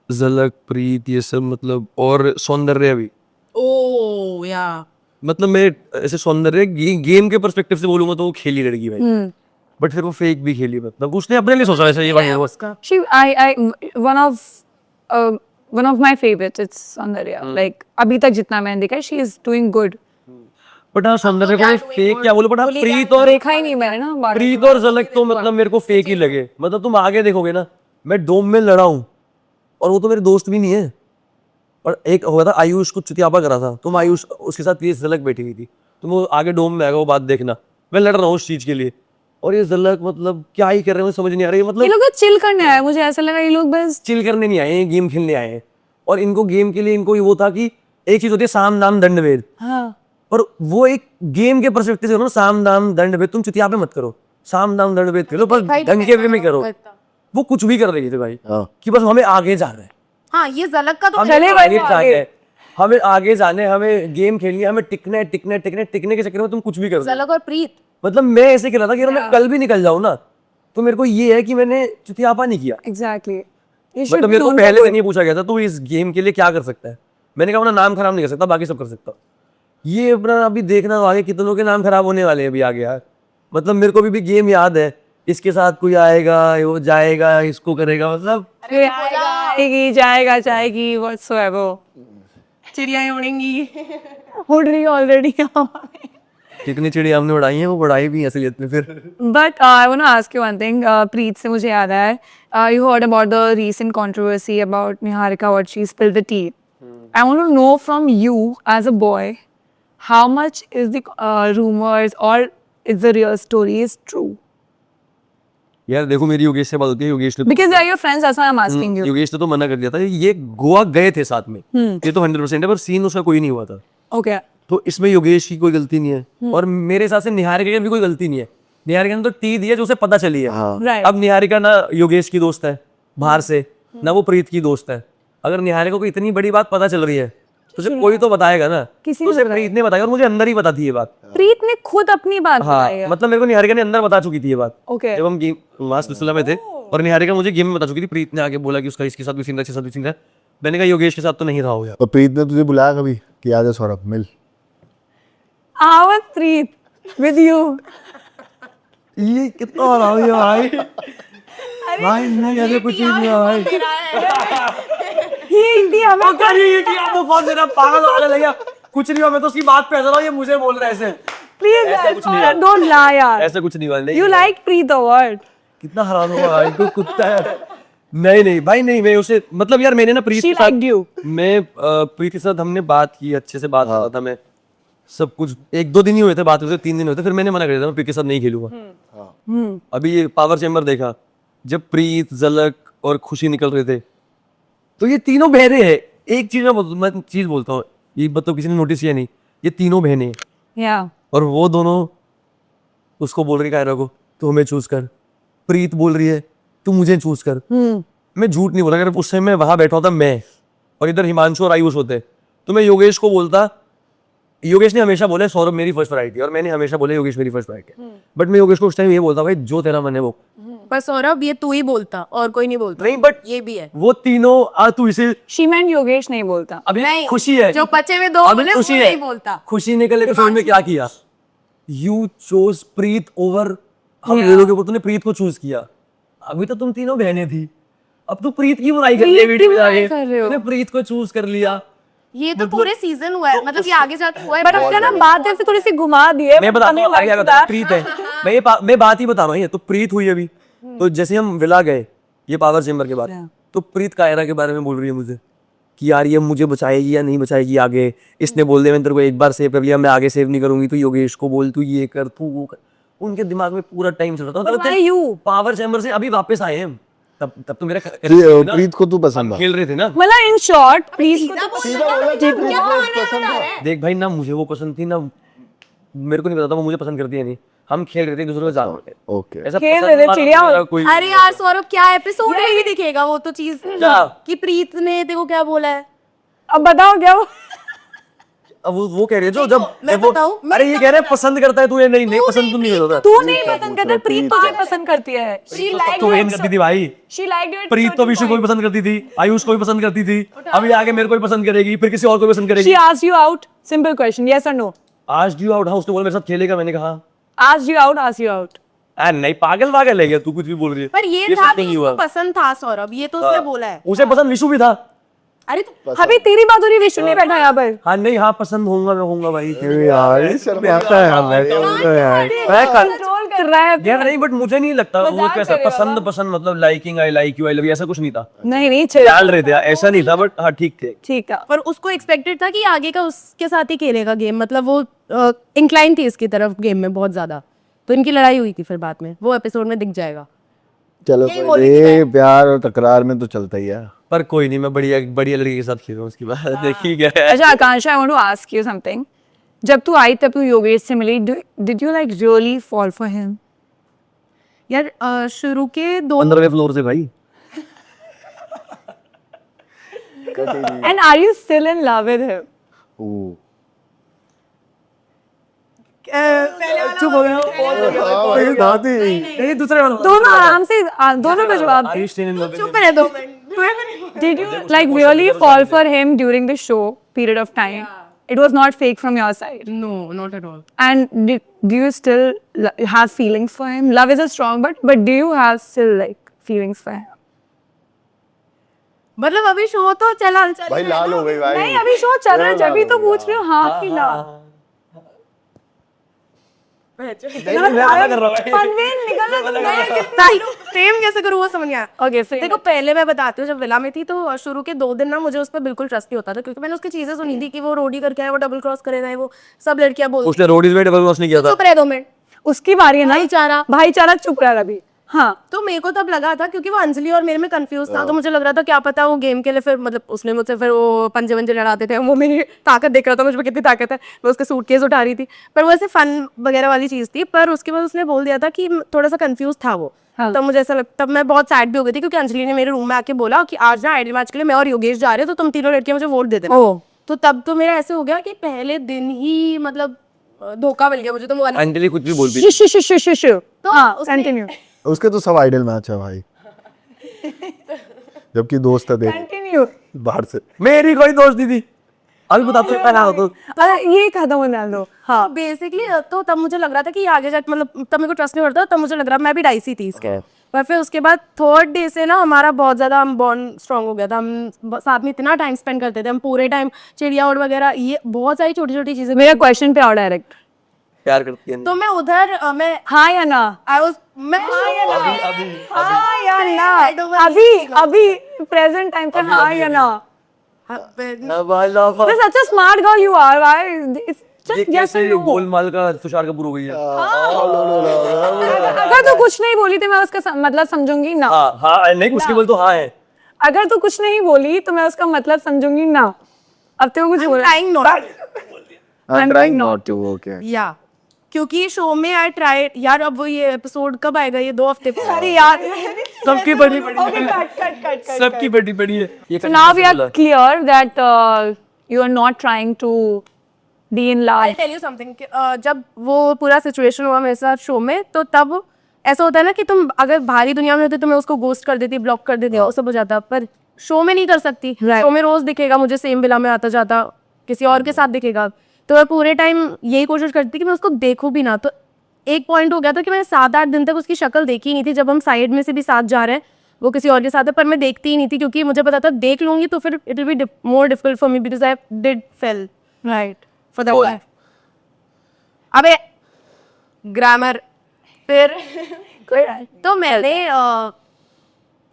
झलक, प्रीत, ये सब मतलब, और सौंदर्य भी। ओ या मतलब मैं ऐसे सौंदर्य गेम के पर्सपेक्टिव से बोलूंगा तो वो खेली लड़की भाई, बट फिर वो फेक भी खेली, मतलब उसने अपने लिए सोचा ऐसा ये भाई है उसका। She, one of my favorites. It's Soundarya. Like अभी तक जितना मैंने देखा है, she is doing good. But हाँ सौंदर्य को फेक क्या बोलो, बट हाँ प्रीत और देखा ही नहीं मैंने ना बाकी। प्रीत और झलक तो मतलब मेरे को फेक ही लगे। मतलब तुम आगे देखोगे ना, मैं डोम में लड़ा हूँ और वो तो मेरे दोस्त भी नहीं है। और एक हुआ था, आयुष कुछ चुतियापा करा था, तुम आयुष उसके साथ ये झलक बैठी हुई थी, तुम वो आगे डोम में आएगा वो बात देखना, मैं लड़ रहा हूँ उस चीज के लिए। और ये झलक मतलब क्या ही कर रहे हैं समझ नहीं आ रही। ये मतलब लोग चिल करने आए, मुझे ऐसा लगा ये लोग बस चिल करने नहीं आए हैं, गेम खेलने आए हैं। और इनको गेम के लिए इनको वो था कि एक चीज होती है साम दाम दंड भेद, हाँ और वो एक गेम के पर्सपेक्टिव से करो, साम दाम दंड भेद। तुम चुतियापे मत करो, साम दाम दंड भेद करो, पर ढंग के वे में करो। वो कुछ भी कर रही थी भाई कि बस हमें आगे जाना है, हाँ, ये झलक का तो हमें चले भाई आगे आगे। जाना है, हमें आगे जाने, हमें गेम खेलनी है, हमें टिकना है, टिकना है, टिकना है। टिकने के चक्कर में तुम कुछ भी करो। झलक और प्रीत। मतलब मैं ऐसे खेला था कि अगर मैं कल भी निकल जाऊं ना, तो मेरे को ये है कि मैंने चुतियापा नहीं किया। एग्जैक्टली। मतलब मेरे को पहले से नहीं पूछा गया था तू इस गेम के लिए क्या कर सकता है, मैंने कहा अपना नाम खराब नहीं कर सकता, बाकी सब कर सकता। ये अपना अभी देखना आगे कितनों के नाम खराब होने वाले हैं अभी आगे यार। मतलब मेरे को भी गेम याद है, इसके साथ कोई आएगा, वो जाएगा, इसको करेगा, मतलब आएगी जाएगा जाएगी whatsoever। चिड़ियाएं उड़ेंगी। उड़ रही ऑलरेडी। कितनी चिड़िया हमने उड़ाई हैं, वो उड़ाई भी असलियत में फिर। But I want to ask you one thing. Preet से मुझे याद आया, you heard about the recent controversy about Niharika, what she spilled the tea. I want to know from you as a boy, how much is the rumors or is the real story is true? यार देखो मेरी योगेश से बात होती है, योगेश ने Because they are your friends, that's why I'm asking you. Yogesh ने तो मना कर दिया था। ये गोवा गए थे साथ में, ये तो 100% है, पर सीन उसका कोई नहीं हुआ था। Okay. तो इसमें योगेश की कोई गलती नहीं है, और मेरे हिसाब से निहारिका की भी कोई गलती नहीं है। निहारिका ने तो टी दी है जो उसे पता चली है। Right. अब निहारिका ना योगेश की दोस्त है बाहर से, ना वो प्रीत की दोस्त है, अगर निहारिका को इतनी बड़ी बात पता चल रही है तो उसे कोई तो बताएगा ना, किसी तो उसे प्रीत ने बताया और मुझे अंदर ही पता थी ये बात। प्रीत ने खुद अपनी बात हाँ बताई है। मतलब मेरे को निहारिका ने अंदर बता चुकी थी ये बात। Okay. जब हम गेम वहाँ सिलसिला में थे और निहारिका मुझे गेम में बता चुकी थी, प्रीत ने आके बोला कि उसका इसके साथ भी सीन था, इसके साथ भी सीन था। मैंने कहा योगेश के साथ तो नहीं रहा हो यार। और प्रीत ने तुझे बुलाया कभी कि आ जा सौरभ मिल? Our Preet with you. ये कितना हो रहा है भाई? भाई नहीं ऐसे कुछ नहीं हुआ भाई। ये इंडिया में तो बहुत मेरा पागल होने लगा। कुछ नहीं हुआ, मैं तो उसकी बात पे हंस रहा हूँ, ये मुझे बोल रहा है ऐसे। प्लीज डोंट लाई यार। ऐसा कुछ नहीं हुआ। नहीं You like Preet a word. कितना हराम हुआ भाई, तू कुत्ता है। नहीं भाई नहीं, मैं उसे मतलब यार मैंने ना प्रीत She के साथ liked you. मैं प्रीत के साथ हमने बात की, अच्छे से बात कर रहा था मैं, सब कुछ 1-2 दिन ही हुए थे बात हुए थे, 3 दिन हुए थे, फिर मैंने मना कर दिया था मैं प्रीत के साथ नहीं खेलूंगा। अभी ये पावर चैम्बर देखा, जब प्रीत, झलक और खुशी निकल रहे थे तो ये तीनों बहनें हैं। एक चीज मैं चीज बोलता हूँ, ये मतलब किसी ने नोटिस किया नहीं, ये तीनों बहनें हैं Yeah. और वो दोनों उसको बोल रही कायरा को तू हमें चूज कर, प्रीत बोल रही है तू मुझे चूज कर। मैं झूठ नहीं बोला, अगर उस टाइम मैं वहां बैठा होता मैं और इधर हिमांशु और आयुष होते तो मैं योगेश को बोलता। योगेश ने हमेशा बोला सौरभ मेरी फर्स्ट प्रायोरिटी और मैंने हमेशा बोला योगेश मेरी फर्स्ट प्रायोरिटी, बट मैं योगेश को उस टाइम ये बोलता भाई जो तेरा मन है वो। पर सौरभ ये तू ही बोलता और कोई नहीं बोलता। नहीं बट ये भी है। वो तीनों तू इसे She meant योगेश नहीं बोलता। अभी नहीं, खुशी है, जो बचे हुए दो अभी बोले, वो खुशी है, नहीं बोलता। खुशी निकलने के समय में क्या किया, यू चोज प्रीत ओवर हम लोगों के ऊपर, तूने प्रीत को चूज किया। अभी तो तुम तीनों बहनें थी, अब तू प्रीत की बुराई कर रही है वीडियो में जाके, तूने प्रीत को चूज कर लिया। ये तो पूरे सीजन हुआ है, मतलब ये आगे जाके हुआ है। बट अब ना बात ऐसे थोड़ी सी घुमा दी है। मैं बताता हूँ आगे बता, प्रीत है, मैं बात ही बता रहा हूँ। ये तो प्रीत हुई अभी, तो जैसे हम विला गए ये पावर चेम्बर के बाद, तो प्रीत कायरा के बारे में बोल रही है मुझे कि यार ये मुझे बचाएगी या नहीं बचाएगी आगे, इसने बोल दिया मैंने तेरे को एक बार सेव कर लिया, मैं आगे सेव नहीं करूंगी, तू योगेश को बोल, तू ये कर, तू वो कर। उनके दिमाग में पूरा टाइम चल रहा था। पावर चैम्बर से अभी वापस आए हैं, तब तो मेरा प्रीत को तू पसंद खेल रहे थे ना। मतलब इन शॉर्ट प्लीज देख भाई ना मुझे वो पसंद थी ना मेरे को नहीं पता था वो मुझे पसंद करती है नहीं, हम खेल रहे थे एक दूसरे को जान रहे थे। ओके ऐसा खेल पसंद रहे थे, वाला चिड़िया मेरा कोई अरे यार सौरभ क्या एपिसोड में ही दिखेगा वो तो चीज क्या? कि प्रीत ने तेरे को क्या बोला है। अब बताओ क्या वो अब वो कह रही है जो जब मैं वो- बताऊं, मैं अरे ये कह रहे हैं पसंद करता है तू, ये नहीं पसंद तुम नहीं होता। तू नहीं पसंद करता प्रीत तुझे पसंद करती है। She liked तो you हेन करती थी भाई, She liked you at प्रीत तो certain विशु को भी point. पसंद करती थी, आयुष को भी पसंद करती थी, अभी आगे मेरे को भी पसंद करेगी, फिर किसी और को भी पसंद करेगी। She asked you out. Simple question. Yes or no? आज ड्यू आउट, हाँ उसने बोला मेरे साथ खेलेगा, मैंने कहा Asked you out. Asked you out. नहीं पागल है क्या तू, कुछ भी बोल रही है। पर ये सब था नहीं कि हुआ। उसको पसंद था सौरभ, ये तो उसने बोला है। उसे पसंद विशु भी था। अरे तो अभी तेरी बात हो रही विष्णु नहीं बैठा यहाँ पर। हाँ नहीं हाँ पसंद होऊंगा मैं होऊंगा भाई। यार आता है मैं कंट्रोल कर रहा है। यार नहीं बट मुझे नहीं लगता वो मजाक कैसा करेगा पसंद पसंद मतलब liking I like you I love you ऐसा कुछ नहीं था। नहीं चल डाल रहे थे ऐसा नहीं था बट हाँ ठीक थे। ठीक है। पर उसको एक्सपेक्टेड था कि आगे का उसके साथ ही खेलेगा गेम, मतलब वो इंक्लाइन थी इसकी तरफ गेम में बहुत ज्यादा, तो इनकी लड़ाई हुई थी फिर बाद में, वो एपिसोड में दिख जाएगा। चलो ये प्यार और तकरार में तो चलता ही है। पर कोई नहीं मैं बढ़िया लड़की के साथ खेल रहा हूँ उसकी बात देखी क्या है। अच्छा आकांक्षा, आई want to ask you something. जब तू आई तब तू योगेश से मिली, did you like really fall for him? यार शुरू के 15वें फ्लोर से भाई। And are you still in love with him? ओह चुप हो गया नहीं दूसरे वाला दोनों आराम से दोनों पे जवाब दे। चुप रहे दो। Did you like really fall for him during the show period of time? It was not fake from your side. No, not at all. And do you still have feelings for him? Love is a strong but do you have still like feelings for him? मतलब अभी show तो चला भाई लाल हो गई भाई। नहीं अभी शो चल रहा है, जब भी तो पूछ रही हूँ हाँ कि ना। पनवेल निकलना सेम कैसे करूँ वो समझ नहीं आया। ओके देखो पहले मैं बताती हूँ, जब विला में थी तो शुरू के 2 दिन ना मुझे उस पर बिल्कुल ट्रस्ट नहीं होता था, क्योंकि मैंने उसकी चीजें सुनी थी कि वो रोडी करके आए, वो डबल क्रॉस करेगा, है वो सब लड़कियां बोलती उसने रोडीज में डबल क्रॉस नहीं किया था। चुप रहे 2 मिनट। उसकी बारी है ना। भाईचारा चुप रहा अभी। हाँ तो मेरे को तब लगा था, क्योंकि वो अंजलि और मेरे में कंफ्यूज था, तो मुझे लग रहा था क्या पता वो गेम के लिए फिर मतलब उसने मुझसे फिर वो पंजे वंजे लड़ाते थे, वो मेरी ताकत देख रहा था, मुझ में कितनी ताकत है, मैं उसके सूटकेस उठा रही थी, पर वो ऐसे फन वगैरह वाली चीज थी। पर उसके बाद उसने बोल दिया था कि थोड़ा सा कंफ्यूज था वो तब मुझे ऐसा लगता, तब मैं बहुत सैड भी हो गई थी क्योंकि अंजलि ने मेरे रूम में आके बोला कि आज ना आइडल मैच के लिए मैं और योगेश जा रहे हैं, तो तुम तीनों लड़कियां मुझे वोट दे देना। तो तब तो मेरा ऐसे हो गया कि पहले दिन ही मतलब धोखा मिल गया मुझे। तो वो अंजलि कुछ भी बोल भी तो हाँ, उसने- कंटिन्यू उसके तो सब आइडल मैच है भाई, जबकि दोस्त है देख कंटिन्यू। बाहर से। मेरी कोई दोस्त नहीं थी, अभी बताते हैं ना तो ये खत्म होने दो। हाँ, बेसिकली तो तब मुझे लग रहा था कि आगे जाके मतलब तब मेरे को ट्रस्ट नहीं करता, तब मुझे लग रहा मैं भी डाइसी थी इसके। पर फिर उसके बाद थर्ड डे से ना हमारा बहुत ज्यादा हम बॉन्ड स्ट्रांग हो गया था। हम साथ में इतना टाइम स्पेंड करते थे, हम पूरे टाइम चिड़िया उड़ वगैरह, ये बहुत सारी छोटी छोटी चीजें। मेरा क्वेश्चन पे आओ डायरेक्ट। प्यार करती है। तो मैं उधर मैं हाँ या ना? आई वाज मैं हाँ या ना? I don't want अभी प्रेजेंट टाइम पे हाँ या ना? ये You're such a smart girl you are. Why? It's just yes कैसे and no. गोलमाल का तुषार कपूर हो गई है। अगर तू कुछ नहीं बोली तो मैं उसका मतलब समझूंगी ना। हाँ हाँ नहीं, कुछ नहीं बोल तो हाँ है। अगर तू कुछ नहीं बोली तो मैं उसका मतलब समझूंगी ना। अब तो कुछ बोला। Trying not I'm trying not to, okay. या क्योंकि शो में आई ट्राइड यार। अब वो ये एपिसोड कब आएगा? ये 2 हफ्ते पे। अरे यार सबकी बड़ी बड़ी सबकी बड़ी बड़ी है ये। So now we are clear that you are not trying to be in love. I'll tell you something जब वो पूरा सिचुएशन हुआ मेरे साथ शो में, तो तब ऐसा होता है ना कि तुम अगर बाहरी दुनिया में होते तो मैं उसको गोस्ट कर देती, ब्लॉक कर देती, वो सब हो जाता। पर शो में नहीं कर सकती। शो में रोज दिखेगा मुझे सेम विला में आता जाता, किसी और के साथ दिखेगा। तो मैं पूरे टाइम यही कोशिश करती थी कि मैं उसको देखूं भी ना। तो एक पॉइंट हो गया था कि मैंने 7-8 दिन तक उसकी शक्ल देखी ही नहीं थी। जब हम साइड में से भी साथ जा रहे हैं, वो किसी और के साथ है, पर मैं देखती ही नहीं थी क्योंकि मुझे पता था देख लूंगी तो फिर it will be more difficult for me because I did fail Right. For that life. अबे ग्रामर फिर तो मैंने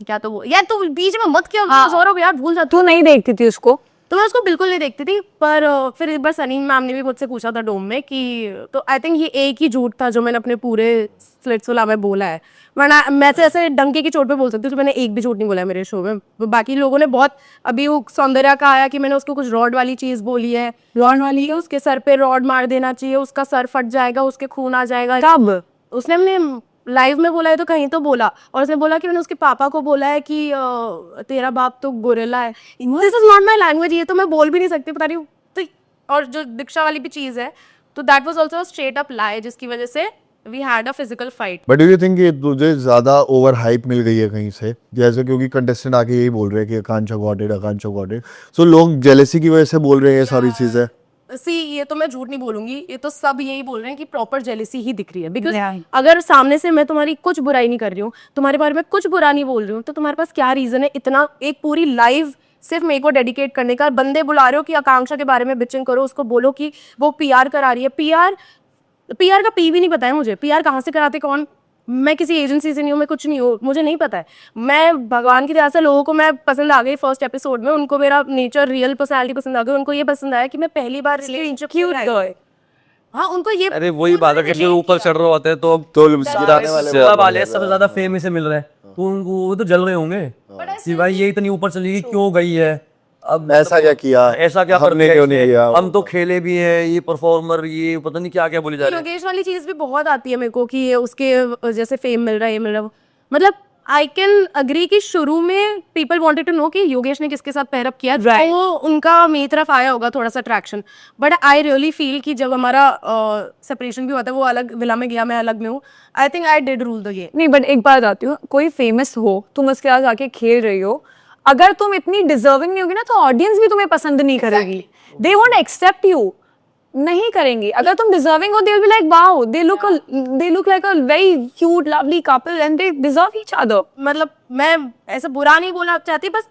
क्या तो वो यार, तो बीच में मत क्या सौरभ यार, भूल जाती। तू नहीं देखती थी उसको? तो मैं उसको बिल्कुल नहीं देखती थी। पर फिर एक बार सनी मैम ने भी मुझसे पूछा था डोम में कि, तो आई थिंक ये एक ही झूठ था जो मैंने अपने पूरे स्प्लिट्सविला में बोला है। वरना मैं से ऐसे डंके की चोट पे बोल सकती हूँ तो मैंने एक भी झूठ नहीं बोला है मेरे शो में। बाकी लोगों ने बहुत, अभी वो सौंदर्या का आया कि मैंने उसको कुछ रॉड वाली चीज बोली है। रॉड वाली है, उसके सर पे रॉड मार देना चाहिए, उसका सर फट जाएगा, उसके खून आ जाएगा। कब? उसने हमने लाइव में बोला है तो कहीं तो बोला। और उसने बोला कि मैंने उसके पापा को बोला है कि तेरा बाप तो गोरिल्ला है। This is not my language, ये तो मैं बोल भी नहीं सकती, पता नहीं। तो और जो दीक्षा वाली भी चीज़ है, तो that was also straight up lie, जिसकी वजह से we had a physical fight. But do you think ये तुझे ज्यादा ओवर हाइप मिल गई है कहीं से? जैसे क्योंकि कंटेस्टेंट आके यही बोल रहे हैं कि Akanksha got it, Akanksha got it, so लोग जेलेसी की वजह से बोल रहे हैं ये सारी चीजें। सी ये तो मैं झूठ नहीं बोलूंगी, ये तो सब यही बोल रहे हैं कि प्रॉपर जेलेसी ही दिख रही है। Because Yeah. अगर सामने से मैं तुम्हारी कुछ बुराई नहीं कर रही हूँ, तुम्हारे बारे में कुछ बुरा नहीं बोल रही हूँ, तो तुम्हारे पास क्या रीजन है इतना एक पूरी लाइव सिर्फ मेरे को डेडिकेट करने का? बंदे बुला रहे हो कि आकांक्षा के बारे में बिचिंग करो, उसको बोलो कि वो पीआर करा रही है। पीआर का पी भी नहीं पता है मुझे। पीआर कहाँ से कराते कौन? मैं किसी एजेंसी से नहीं हूँ, मैं कुछ नहीं हूँ, मुझे नहीं पता है। मैं भगवान की दया से लोगों को मैं पसंद आ गई फर्स्ट एपिसोड में। उनको मेरा नेचर, रियल पर्सनैलिटी पसंद आ गई। उनको ये पसंद आया कि मैं पहली बार Cute girl. हाँ, उनको ये अरे वही बात है कि जो ऊपर चढ़ रहे होते हैं तो गिराने वाले सबसे ज्यादा फेम इसे मिल रहा है, तो उनको वो तो जल रहे होंगे कि भाई ये इतनी ऊपर चली गई, क्यों गई है? अब ऐसा क्या किया, ऐसा क्या हमने क्यों नहीं किया? हम तो खेले भी हैं, ये परफॉर्मर, ये पता नहीं क्या क्या बोले जा रहे हैं। योगेश वाली चीज भी बहुत आती है मेरे को कि ये उसके जैसे फेम मिल रहा है, ये मिल रहा है। मतलब आई कैन अग्री कि शुरू में पीपल वांटेड टू नो कि योगेश ने किसके साथ पैरअप किया, Right. तो उनका मेरी तरफ आया होगा थोड़ा सा attraction. But I really feel कि जब हमारा सेपरेशन भी हुआ था, वो अलग विला में गया, मैं अलग में हूँ, I think I did rule the game. नहीं, बट एक बात आती हूँ, कोई फेमस हो, तुम उसके साथ आके खेल रही हो, अगर तुम इतनी डिजर्विंग नहीं होगी ना, तो ऑडियंस भी तुम्हें पसंद नहीं करेगी। दे वोंट एक्सेप्ट यू, नहीं करेंगी। अगर तुम डिजर्विंग हो, they will be like wow, they look like a very cute lovely couple and they deserve each other. मतलब मैं ऐसा बुरा नहीं बोलना चाहती, बस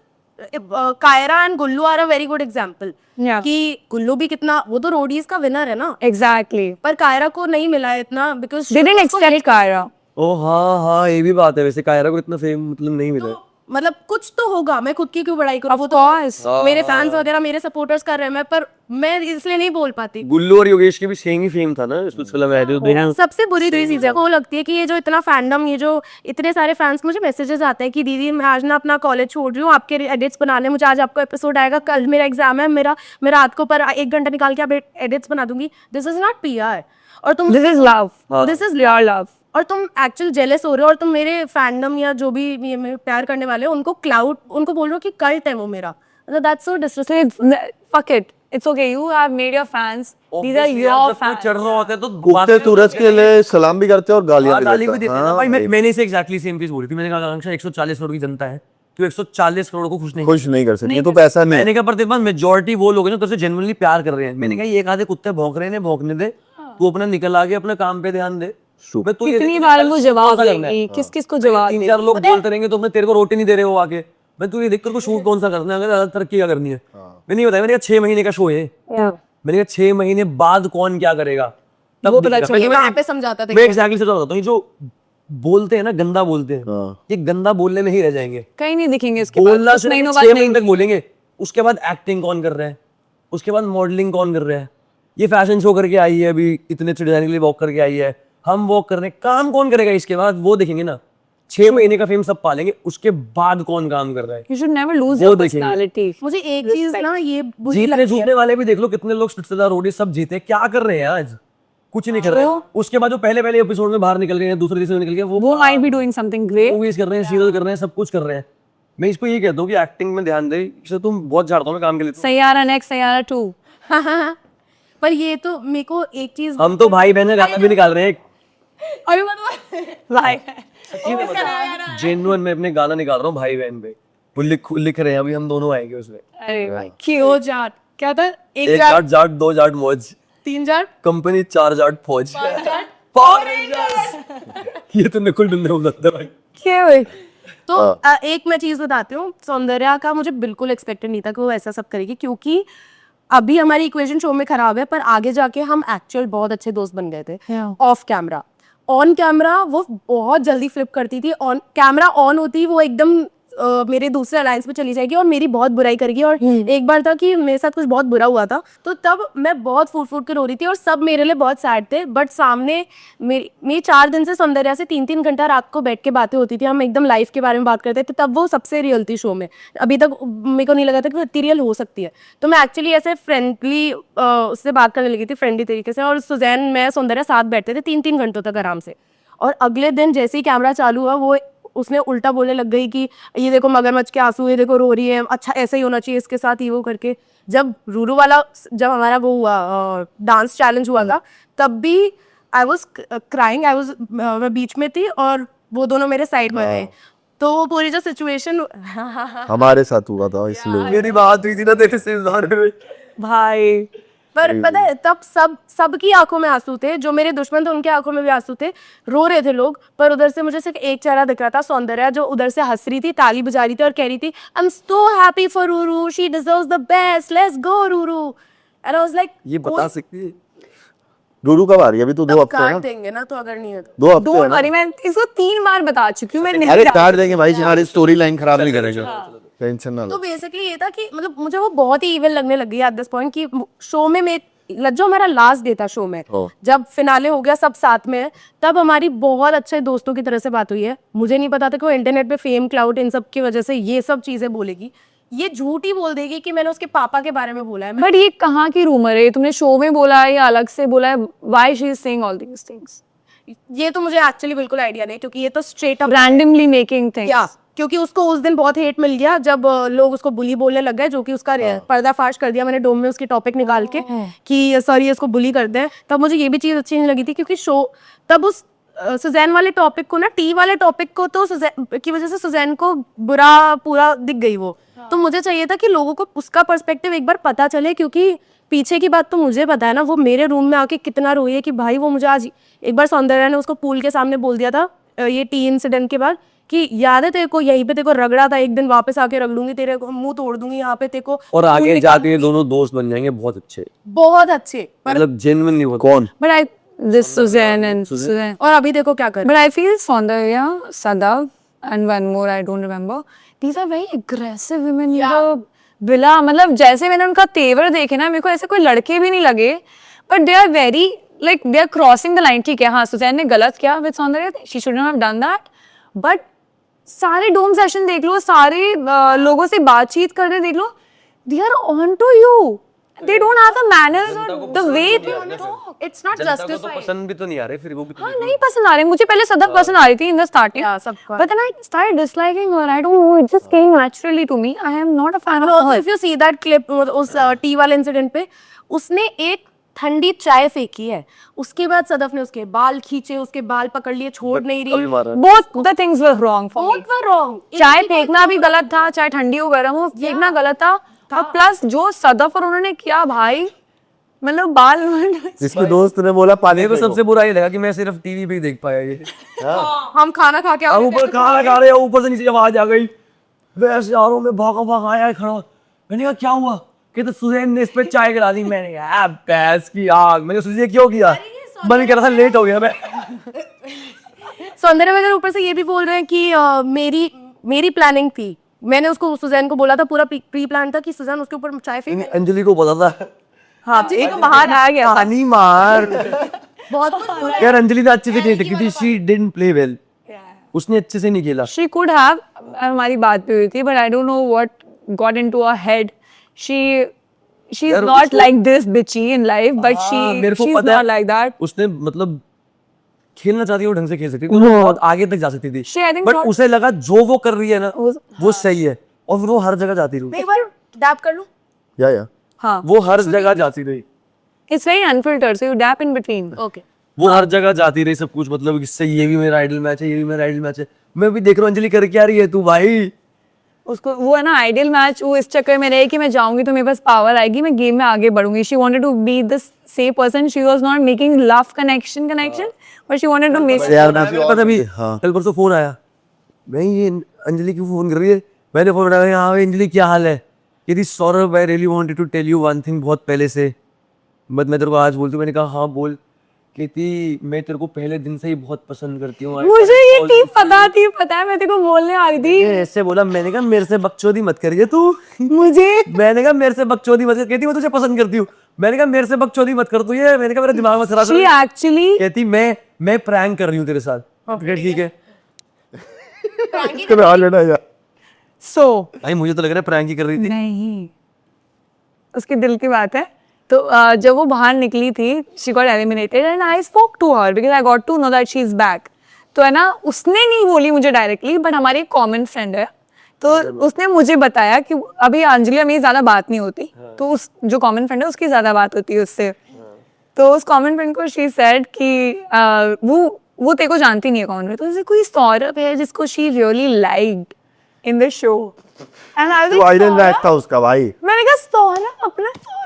Kaira and Gullu are a very good example. Yeah. कि गुल्लू भी कितना, वो तो रोडीज का विनर है ना, एग्जैक्टली, पर कायरा को नहीं मिला है इतना because they didn't accept Kaira. ओ हाँ हाँ, ये भी बात है। वैसे कायरा को इतना फेम मतलब नहीं मिला। मतलब कुछ तो होगा, मैं खुद की क्यों बड़ाई करूं? वो तो मेरे फैंस वगैरह मेरे सपोर्टर्स कर रहे हैं, पर मैं इसलिए नहीं बोल पाती। गुल्लू और योगेश के भी सेम ही फेम था ना इस फिल्म में। सबसे बुरी चीज है वो लगती है कि ये जो इतना फैंडम, ये जो इतने सारे फैंस, मुझे मैसेजेस आते हैं कि दीदी मैं आज ना अपना कॉलेज छोड़ रही हूँ आपके एडिट्स बनाने, मुझे आज आपका एपिसोड आएगा, कल मेरा एग्जाम है, मैं रात को पर 1 घंटा निकाल के आप एडिट्स बना दूंगी। This is not PR. और तुम this is love, this is your love. और तुम एक्चुअल जेलस हो रहे हो और तुम मेरे फैंडम या जो भी ये मेरे प्यार करने वाले हो उनको क्लाउड उनको बोल रहे हो कि कल्ट है वो मेरा, मतलब that's so disrespectful. Fuck it. It's okay. You have made your fans. These are your fans. चढ़ रहा होता है तो उगते सूरज के लिए सलाम भी करते हैं और गालियां भी गाली भी देते देते हैं। हैं ना हाँ, भाई। मैंने इसे एग्जैक्टली सेम चीज बोली थी। मैंने कहा आकांक्षा 140 करोड़ की जनता है, तो 140 करोड़ को खुश नहीं खुश नहीं कर सकते, तो पैसा नहीं मैंने कहा पर तेरे पास मेजोरिटी वो लोग हैं जो तेरे से जेन्युइनली प्यार कर रहे हैं। मैंने कहा ये आधे कुत्ते भौंक रहे हैं, भौंकने दे, तू अपना निकल आगे अपने काम पे ध्यान दे। मैं तो ये कितनी बार वो जवाब देंगी, किस किस को जवाब तीन चार लोग बोलते रहेंगे तो मैं तेरे को रोटी नहीं दे रहे हो आके। मैं तू ये देख को शूट कौन सा करना है, अगर ज्यादा तरक्की क्या करनी है। मैंने ये बताया, मैंने कहा 6 महीने का शो है, मैंने कहा 6 महीने बाद कौन क्या करेगा तब वो पता दिखेगा। चलेगा। मैं- वहाँ पे समझाता था मैं एग्जैक्टली से बताता हूँ, ये जो बोलते हैं ना गंदा बोलते हैं, ये गंदा बोलने में ही रह जाएंगे। कहीं नहीं दिखेंगे इसके बाद। बोलना कुछ सिर्फ महीनों 6 बाद महीने तक बोलेंगे, उसके बाद एक्टिंग कौन कर रहा है, उसके बाद मॉडलिंग कौन कर रहा है, ये फैशन शो करके आई है अभी इतने अच्छे डिजाइन के लिए वॉक करके आई है, हम वॉक कर रहे हैं, काम कौन करेगा इसके बाद वो देखेंगे ना। 6 महीने का फेम सब पालेंगे, उसके बाद कौन काम कर रहा है You should never lose वो your देखेंगे। personality. मुझे एक चीज ना ये बुरी जीतने लगती है। झूठने वाले भी देख लो, कितने लोग रिश्तेदार रोडी सब जीते, क्या कर रहे हैं आज, कुछ नहीं कर रहे हैं। उसके बाद जो पहले एपिसोड में बाहर निकल गए हैं, दूसरे तीसरे में निकल गए, वो might be doing something great. Movies कर रहे हैं, सीरियल कर रहे हैं, सब कुछ कर रहे हैं। मैं इसको ये कहता हूँ कि एक्टिंग में ध्यान दे, इससे तुम बहुत झाड़ता हूँ मैं काम के लिए। सैयारा next, सैयारा 2. हाँ। पर ये तो मेरे को एक चीज हम तो भाई बहन गाना भी निकाल रहे हैं, अभी मतलब Like, जेन्युइन में अपने गाना निकाल रहा हूँ भाई बहन पे। वो लिख रहे हैं, अभी हम दोनों आएंगे उसमें। अरे भाई. दो जाट क्या था, एक एक जाट जाट जाट, 2 जाट मौज, 3 जाट कंपनी 4 जाट फौज, पावर रेंजर्स। ये तो निकुल डुंडे हो सकता है भाई। क्या हुई? तो एक मैं चीज बताती हूँ, सौंदर्या का मुझे बिल्कुल एक्सपेक्टेड नहीं था कि वो ऐसा सब करेगी, क्योंकि अभी हमारी इक्वेशन शो में खराब है पर आगे जाके हम एक्चुअल बहुत अच्छे दोस्त बन गए थे। ऑफ कैमरा, ऑन कैमरा वो बहुत जल्दी फ्लिप करती थी, ऑन कैमरा ऑन होती वो एकदम मेरे दूसरे अलायंस में चली जाएगी और मेरी बहुत बुराई करेगी। और एक बार था कि मेरे साथ कुछ बहुत बुरा हुआ था, तो तब मैं बहुत फूट फूट के रो रही थी और सब मेरे लिए बहुत सैड थे। बट सामने मेरी 4 दिन से सौंदर्या से 3-3 घंटा रात को बैठ के बातें होती थी, हम एकदम लाइफ के बारे में बात करते थे। तब वो सबसे रियल थी शो में, अभी तक मेरे को नहीं लगा था कि वो इतनी रियल हो सकती है। तो मैं एक्चुअली ऐसे फ्रेंडली उससे बात करने लगी थी, फ्रेंडली तरीके से। और सुजैन मैं सौंदर्या साथ बैठते थे 3-3 घंटों तक आराम से। और अगले दिन जैसे ही कैमरा चालू हुआ, वो उसने उल्टा बोलने लग गई कि ये देखो मगरमच्छ के आंसू, ये देखो रो रही है, अच्छा ऐसा ही होना चाहिए इसके साथ, ये वो करके। जब रूरू वाला, जब हमारा वो हुआ डांस चैलेंज हुआ था, तब भी आई वॉज क्राइंग, मैं बीच में थी और वो दोनों मेरे साइड में आए। तो वो पूरी जो सिचुएशन हमारे साथ हुआ था इसलिए। मेरी बात हुई थी ना तेरे से इस बारे में भाई. पर पता है तब सबकी आंखों में आंसू थे, जो मेरे दुश्मन थे उनके आंखों में भी आंसू थे, रो रहे थे लोग। पर उधर से मुझे सिर्फ एक चेहरा दिख रहा था, सौंदर्या, जो उधर से हंस रही थी, ताली बजा रही थी और कह रही थी I am so happy for Ruru, she deserves the best, let's go Ruru. And I was like ये बता सकती है रूरू कब आ रही है? अभी तो 2 हफ्ते है काट ना, देंगे ना, तो अगर नहीं है तो 2 हफ्ते है Don't ना। worry, मैं इसको 3 बार बता चुकी हूँ. मैं नहीं अरे डाल- काट देंगे भाई, हमारी स्टोरी लाइन खराब नहीं करेगा, टेंशन ना तो लो। बेसिकली ये था कि मतलब मुझे वो बहुत ही इविल लगने लगी एट दिस पॉइंट कि शो में जो हमारा लास्ट डे था शो में, जब फिनाले हो गया सब साथ में है, तब हमारी बहुत अच्छे दोस्तों की तरह से बात हुई है। मुझे नहीं पता था कि वो इंटरनेट पे फेम, क्लाउड, इन सब की वजह से ये सब चीजें बोलेगी, ये झूठ ही बोल देगी कि मैंने उसके पापा के बारे में बोला है। बट ये कहाँ की रूमर है? तुमने शो में बोला है या अलग से बोला है? Why she is saying all these things? ये तो मुझे एक्चुअली बिल्कुल आइडिया नहीं, क्योंकि ये तो straight up randomly making things. या क्योंकि उसको उस दिन बहुत हेट मिल गया जब लोग उसको बुली बोलने लग गए, जो कि उसका पर्दाफाश कर दिया मैंने डोम में उसकी टॉपिक निकाल के कि सॉरी इसको बुली कर दें। तब मुझे ये भी चीज अच्छी नहीं लगी थी, क्योंकि शो तब उस सुजैन वाले टॉपिक को ना, टी वाले टॉपिक को तो सुजैन की वजह से सुजैन को बुरा पूरा दिख गई वो। तो मुझे चाहिए था कि लोगों को उसका पर्सपेक्टिव एक बार पता चले, क्योंकि पीछे की बात तो मुझे पता है ना, वो मेरे रूम में आके कितना रोई है कि भाई वो मुझे आज एक बार सौंदर्या ने उसको पूल के सामने बोल दिया था ये टी इंसिडेंट के बाद कि याद है तेरे को, यहीं पे तेरे को रगड़ा था, एक दिन वापस आके रगड़ लूंगी, तेरे को मुंह तोड़ दूंगी यहाँ पे तेरे को। और आगे जाके ये दोनों दोस्त बन जाएंगे बहुत अच्छे, बहुत अच्छे। मतलब जेन्युइनली होता। कौन? But I this Suzanne and Suzanne. और अभी देखो क्या कर। But I feel Saundarya, Sadav, and one more I don't remember. These are very aggressive women. Yeah. बिला मतलब जैसे मैंने उनका तेवर देखे ना, मेरे को ऐसे कोई लड़के भी नहीं लगे. But they are very like they are crossing the line. ठीक है, हाँ Suzanne ने गलत किया with Saundarya. She shouldn't have done that. But सारे डोम सेशन देख लो, सारे लोगों से बातचीत करते देख लो, they are on to you. they don't have the manners or the way they talk. It's not जनता को justice. तो पसंद भी तो नहीं आ रहे, फिर वो भी तो हाँ नहीं पसंद आ रही मुझे पहले सदफ पसंद आ रही थी in the starting. Yeah, सबको। But then I started disliking her. I don't know. It just came naturally to me. I am not a fan of Also, her. if you see that clip उस T वाले incident पे उसने एक ठंडी चाय फेंकी है, उसके बाद सदफ ने उसके बाल खींचे, उसके बाल पकड़ लिए, छोड़ नहीं कभी रही। मारा Both the things were wrong for me. Both were wrong. चाय फेंकना भी गलत था, चाहे ठंडी हो गर्म हो फेंकना गलत था। और प्लस जो सदफ और उन्होंने किया भाई, मतलब बाल जिसके दोस्त ने बोला पानी मेरे को सबसे बुरा ये लगा कि मैं सिर्फ टीवी पे ही देख पाया ये। हम खाना खा के अब ऊपर खाना खा रहे हैं, ऊपर से नीचे आवाज आ गई, वैसे यारों में भागा भागा आया खड़ा। मैंने कहा क्या हुआ? कहते सुजैन ने इस पे चाय गिरा दी। मैंने कहा भैंस की आग। मैंने सुजैन क्यों किया? मन कर रहा था, लेट हो गया मैं। सौंदर्य वगैरह ऊपर से ये भी बोल रहे हैं कि मेरी प्लानिंग थी, मैंने उसको सुजैन को बोला था, पूरा प्री प्लान था कि सुजैन उसके ऊपर चाय फेंक। अंजलि को पता था। हाँ एक बाहर आ गया था। पानी मार। बहुत यार अंजलि ने अच्छे से नहीं खेली थी, शी डिडंट प्ले वेल। उसने अच्छे से नहीं खेला। She could have, हमारी बात भी हुई थी, but I don't know what got into her head. She's यार, not उसको- like this bitchy in life, but मेरे को she's पता है, not like that. उसने मतलब खेलना चाहती है, वो ढंग से खेल सकती थी, वो बहुत आगे तक जा सकती थी। She, I think, but not- उसे लगा जो वो कर रही है ना वो सही है, और फिर वो हर जगह जाती रही। एक बार डैप कर लूं। या हाँ, वो हर जगह जाती रही। it's very unfiltered, so you dap in between. Okay वो हर जगह जाती रही सब कुछ, मतलब इससे ये भी मेरा आइडल मैच है, ये भी मेरा आइडल मैच है। मैं भी देख रहा हूँ अंजलि कर क्या रही है तू भाई। उसको वो है ना आइडियल मैच, वो इस चक्कर में रहे कि मैं जाऊंगी तो मेरे पास पावर आएगी, मैं गेम में आगे बढ़ूंगी। She wanted to be the same person, she was not making love connection but she wanted to make यार पता भी हाँ कल परसों फोन आया, भाई ये अंजलि क्यों फोन कर रही है? मैंने फोन उठाया, हाँ भाई अंजलि क्या हाल है? यदि Saurabh I really wanted to tell you one thing बहुत पहले से, बट मैं तेरे को आज बोलती हूँ। मैंने कहा हाँ बोल। कहती मैं तेरे को पहले दिन से ही बहुत पसंद करती हूँ। मुझे ये पता है मैं तेरे को बोलने आ रही थी। ये ऐसे बोला, मैंने कहा मेरे से बकचोदी मत करिए तू। मुझे मैंने कहा मेरे से बकचोदी मत कर। कहती मैं तुझे पसंद करती हूँ। मैंने कहा मेरे से बकचोदी मत कर तू ये। मैंने कहा मेरा दिमाग मत खराब शी कर। एक्चुअली कहती मैं प्रैंक कर रही हूँ तेरे साथ। ठीक है यार सो भाई, मुझे तो लग रहा है प्रैंक ही कर रही थी। नहीं, उसके दिल की बात है। तो जब वो बाहर निकली थी, she got eliminated and I spoke to her because I got to know that she is back. तो है ना, उसने नहीं बोली मुझे डायरेक्टली, बट हमारी एक कॉमन फ्रेंड है, तो उसने मुझे बताया कि अभी अंजलि में ज्यादा बात नहीं होती, तो उस जो कॉमन फ्रेंड है उसकी ज्यादा बात होती है उससे। तो उस कॉमन फ्रेंड को शी सेड कि वो तेरे को जानती नहीं है कौन है, तो जैसे कोई सौरभ है जिसको she really liked in the show and I तो आइडल मैच था उसका भाई। मैंने कहा सौरभ, अपना सौरभ।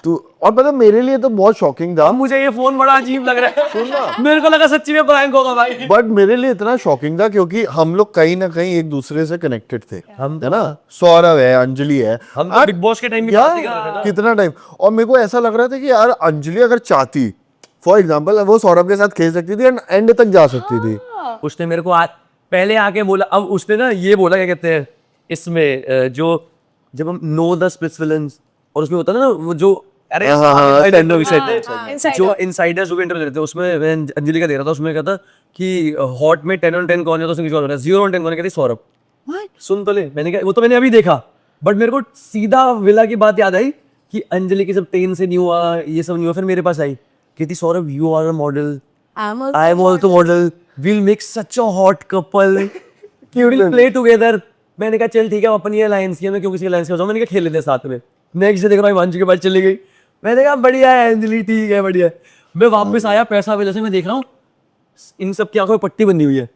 तू और पता मेरे लिए तो बहुत शॉकिंग था, मुझे ये फोन बड़ा अजीब लग रहा है। मेरे को लगा सच्ची में प्रैंक होगा भाई। बट मेरे लिए इतना शॉकिंग था क्योंकि हम लोग कहीं ना कहीं एक दूसरे से कनेक्टेड थे, है ना। सौरभ है, अंजलि है, हम तो बिग बॉस के टाइम में बात ही कर रहे थे ना। कितना टाइम। और मेरे को ऐसा लग रहा था कि यार अंजलि अगर चाहती, फॉर एग्जाम्पल, वो सौरभ के साथ खेल सकती थी एंड एंड तक जा सकती थी। उसने मेरे को पहले आके बोला, अब उसने ना ये बोला, क्या कहते हैं इसमें, जो जब हम नो द स्प्लिट्स विलन्स, और उसमें होता है ना वो जो, अरे जो इनसाइडर्स जो इंटरव्यू देते हैं, उसमें मैं अंजलि का दे रहा था, उसमें कहता कि हॉट में 10 on 10 कौन है, तो उसमें किसी और हो रहा है, 0 on 10 कौन है, कहती सौरभ। सुन तो ले। मैंने कहा वो तो मैंने अभी देखा, बट मेरे को सीधा विला की बात याद आई कि अंजलि की सब 10 से नहीं हुआ, ये सब नहीं हुआ, फिर मेरे पास आई, कहती Saurabh you are a model, I am also model. We'll make such a hot couple. We'll play together. मैंने कहा चल ठीक है, अपन ये अलायंस किया, मैं क्यों किसी अलायंस के जाऊँ। मैंने कहा खेल लेते हैं साथ में। नेक्स्ट डे देख रहा हूँ हिमांशु के बाद चली गई। मैंने कहा बढ़िया है अंजलि, ठीक है बढ़िया है। मैं वापस आया पैसा वेले से, मैं देख रहा हूँ इन सब की आंखों में पट्टी बनी हुई है।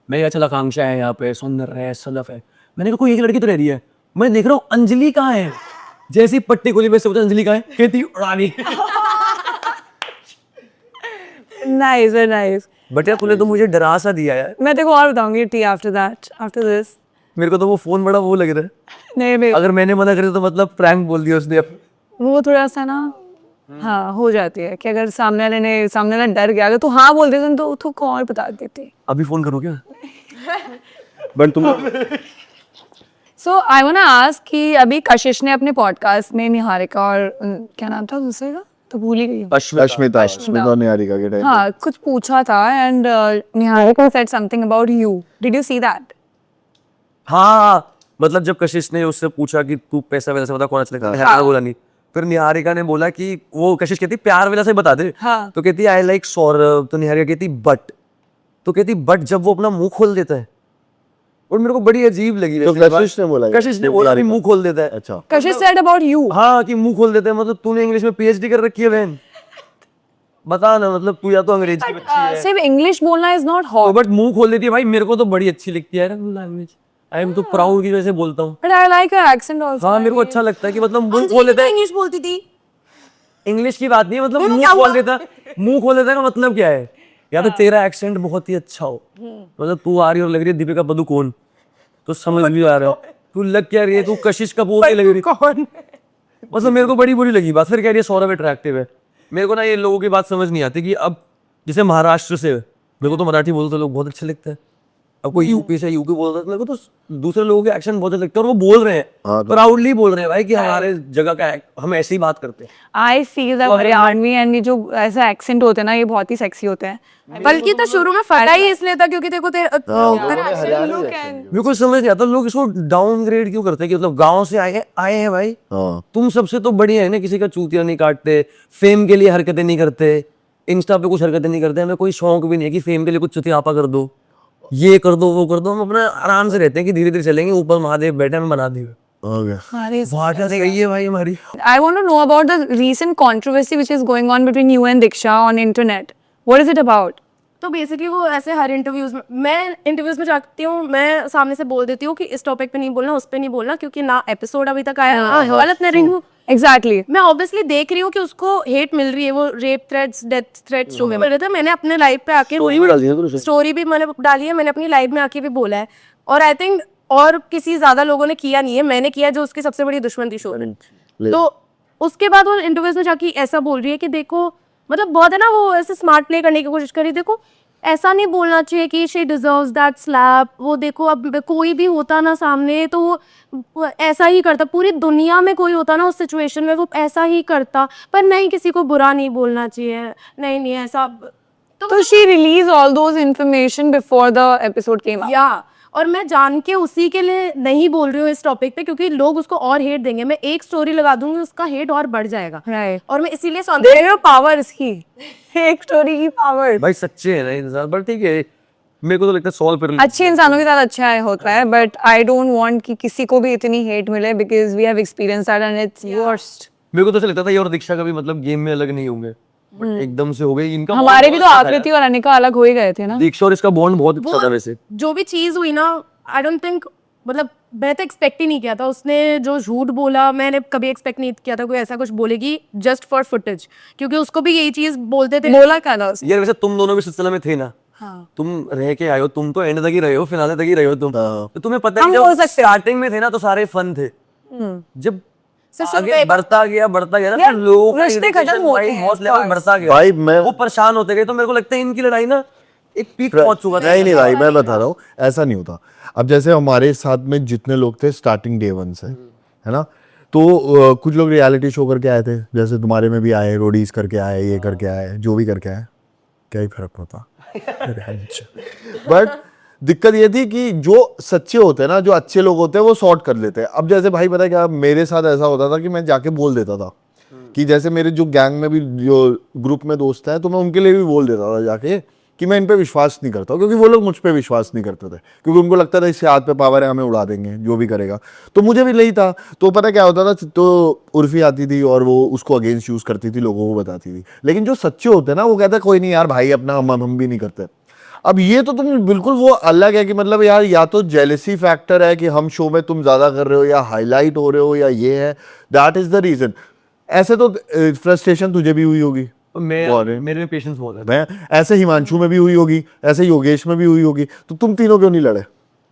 मैं अच्छा आकांक्षा है यहाँ पे, सुंदर है, सलफ है। मैंने कहा कोई एक लड़की तो रह रही है। मैं देख रहा हूँ अंजलि कहाँ है। जैसी पट्टी खोली मैं से पूछा अंजलि कहाँ है, कहती रानी। नाइस। बट यार तूने तो मुझे डरा सा दिया यार। मैं तेरे को और बताऊंगी टी आफ्टर दिस। मेरे को तो वो फोन बड़ा वो लग रहा है। नहीं अगर मैंने मना करी तो मतलब प्रैंक बोल दिया उसने। अब वो थोड़ा सा ना, हाँ हो जाती है कि अगर सामने वाला डर गया, अगर तू हाँ बोल देते तो तू को और बता देते। अभी फोन करो क्या? बट तुम सो आई वांट टू आस्क कि अभी कशिश ने अपने पॉडकास्ट में निहारिका और क्या नाम था दूसरे का, तो भूल ही गई हूँ। अश्मिता और निहारिका के टाइम हाँ कुछ पूछा था and Niharika said something about you. Did you see that? हाँ, मतलब जब कशिश ने उससे पूछा कि तू पैसा वैसा बता कौन अच्छा लगता है, बोला नहीं, फिर निहारिका ने बोला कि वो कशिश कहती प्यार वाला से बता दे, हाँ। तो कहती आई लाइक सौरभ, तो निहारिका कहती बट, तो कहती बट जब वो अपना मुंह खोल देता है, और मेरे को बड़ी अजीब लगी तो वैसे बात। कशिश ने बोला ये? कशिश ने बोला कि मुंह खोल देता है। अच्छा Kashish said about you. हाँ कि मुंह खोल देता है, मतलब तूने इंग्लिश में पीएचडी कर रखी है बहन, बता ना, मतलब तू या तो अंग्रेजी की बच्ची है सिर्फ इंग्लिश बोलना इज नॉट हॉट, बट मुंह खोल देती है भाई, मेरे को तो बड़ी अच्छी लगती है लैंग्वेज, आई एम तो प्राउड की वजह से बोलता हूँ। But I like your accent also. हाँ मेरे को अच्छा लगता है कि मतलब मुंह खोल देता है, इंग्लिश बोलती थी। इंग्लिश की बात नहीं है, मतलब मुंह खोल देता है, मुंह खोल देता है का मतलब क्या है, या तो तेरा एक्सेंट बहुत ही अच्छा हो, मतलब तू आ रही और लग रही है दीपिका पादुकोण, तो समझ नहीं आ रहा हो, तू लग क्या रही है, तू कशिश कपूर की लग रही कौन? मतलब मेरे को बड़ी बुरी लगी बात। फिर कह रही है सौरभ अट्रैक्टिव है। मेरे को ना ये लोगों की बात समझ नहीं आती कि अब जैसे महाराष्ट्र से, मेरे को तो मराठी बोलते लोग बहुत अच्छे लगते हैं, अब कोई यूपी से यूपी बोलता है, मेरे को तो दूसरे लोगों के एक्शन बहुत अच्छे लगते हैं, और वो बोल रहे हैं प्राउडली बोल रहे हैं भाई कि हमारे जगह का हम ऐसे ही बात करते हैं। I feel that Haryanvi and ये जो ऐसा एक्सेंट होते हैं ना, ये बहुत ही सेक्सी होते हैं। बल्कि तो शुरू में फटा ही इसलिए था क्योंकि देखो मेरे को समझ नहीं आता लोग इसको डाउनग्रेड क्यों करते हैं कि मतलब गांव से आए हैं भाई, तुम सबसे तो बढ़िया है ना, किसी का चूतिया नहीं काटते, फेम के लिए हरकतें नहीं करते, इंस्टा पे कुछ हरकतें नहीं करते, हमें कोई शौक भी नहीं है कि फेम के लिए कुछ चुतियापा कर दो, ये कर दो वो कर दो, हम अपना आराम से रहते हैं कि धीरे धीरे चलेंगे, ऊपर महादेव बैठे हमें बना दिए। भाषा से गई है भाई हमारी। I want to know about the recent controversy which is going on between you and Diksha on internet. What is it about? तो बेसिकली वो ऐसे हर इंटरव्यूज में, मैं इंटरव्यूज में जाती हूँ, मैं सामने से बोल देती हूँ कि इस टॉपिक पे नहीं बोलना, उस पे नहीं बोलना, क्योंकि ना एपिसोड अभी तक आया, गलत नहीं रही हूँ। Exactly. मैं ऑब्वियसली देख रही हूँ कि उसको हेट मिल रही है, वो रेप थ्रेट्स, डेथ थ्रेट्स जो भी मिल रहे थे, मैंने अपने लाइव पे आके स्टोरी भी मैंने डाली है, मैंने अपनी लाइव में आके भी बोला है, और आई थिंक और किसी ज्यादा लोगों ने किया नहीं है, मैंने किया जो उसकी सबसे बड़ी दुश्मन थी शो में। तो उसके बाद वो इंटरव्यूज में जाके ऐसा बोल रही है कि देखो, मतलब बहुत है ना, वो ऐसे स्मार्ट प्ले करने की कोशिश करी, देखो ऐसा नहीं बोलना चाहिए कि शी डिजर्व्स दैट स्लैप, वो देखो अब कोई भी होता ना सामने तो वो ऐसा ही करता, पूरी दुनिया में कोई होता ना उस सिचुएशन में वो ऐसा ही करता, पर नहीं किसी को बुरा नहीं बोलना चाहिए, नहीं ऐसा। So she released all those information before the episode came out. या और मैं जान के उसी के लिए नहीं बोल रही हूँ इस टॉपिक पे, क्योंकि लोग उसको और हेट देंगे, मैं एक स्टोरी लगा दूंगी उसका हेट और बढ़ जाएगा, Right. और मैं इसीलिए There is power इसकी, एक स्टोरी की पावर। भाई सच्चे है ना इंसान, पर ठीक है, मेरे को तो लगता है सॉल्व कर अच्छे इंसानों के साथ अच्छा है होता है, बट आई डोंट वांट कि किसी को भी इतनी हेट मिले, because we have experience that and it's worst. मेरे को तो ऐसा लगता था ये और दीक्षा का भी मतलब गेम में अलग नहीं होंगे, बट एकदम से हो गई इनका। हमारे भी तो आकृति और अनिका अलग हो ही गए थे ना। दीक्षा और इसका बॉन्ड बहुत अच्छा था वैसे। जो भी चीज हुई ना, आई डोंट थिंक, मतलब मैं तो एक्सपेक्ट ही नहीं किया था, उसने जो झूठ बोला मैंने कभी एक्सपेक्ट नहीं किया था कोई ऐसा कुछ बोलेगी जस्ट फॉर फुटेज, क्योंकि उसको भी यही चीज बोलते थे। बोला क्या था उसने? यार वैसे तुम दोनों भी सिलसिले में थे ना, तुम रह के आए हो, तुम तो एंड तक ही रहे हो, फिनाले तक ही रहे हो तुम, तो तुम्हें पता है जब स्टार्टिंग में थे ना तो सारे फन थे, जब आगे बढ़ता गया ना तो लोग रिश्ते खत्म होते हैं, हौसला लेवल बढ़ता गया भाई मैं वो परेशान होते गए, तो मेरे को लगता है इनकी लड़ाई ना एक पीक पहुंच चुका था। नहीं भाई मैं बता रहा हूँ ऐसा नहीं होता। अब जैसे हमारे साथ में जितने लोग थे स्टार्टिंग डे वन से, है ना, तो कुछ लोग रियलिटी शो करके आए थे, जैसे तुम्हारे में भी आए, रोडीज करके आए, ये करके आए, जो भी करके आए, क्या ही फर्क पड़ता। बट दिक्कत ये थी कि जो सच्चे होते हैं ना, जो अच्छे लोग होते हैं वो सॉर्ट कर लेते हैं। अब जैसे भाई पता है क्या, मेरे साथ ऐसा होता था कि मैं जाके बोल देता था कि जैसे मेरे जो गैंग में भी जो ग्रुप में दोस्त हैं, तो मैं उनके लिए भी बोल देता था जाके कि मैं इन पे विश्वास नहीं करता, क्योंकि वो लोग मुझ पे विश्वास नहीं करते थे, क्योंकि उनको लगता था इससे हाथ पे पावर है, हमें उड़ा देंगे जो भी करेगा। तो मुझे भी नहीं था, तो पता क्या होता था, तो उर्फी आती थी और वो उसको अगेंस्ट यूज करती थी, लोगों को बताती थी। लेकिन जो सच्चे होते हैं ना, वो कहते कोई नहीं यार भाई अपना, हम भी नहीं करते। अब ये तो तुम बिल्कुल वो अलग है कि मतलब यार या तो जेलेसी फैक्टर है कि हम शो में तुम ज्यादा कर रहे हो, या हाईलाइट हो रहे हो, या ये है, दैट इज द रीजन। ऐसे तो फ्रस्ट्रेशन तुझे भी हुई होगी, मेरे में पेशेंस बहुत है, मैं ऐसे हिमांशु में भी हुई होगी, ऐसे योगेश में भी हुई होगी, तो तुम तीनों क्यों नहीं लड़े?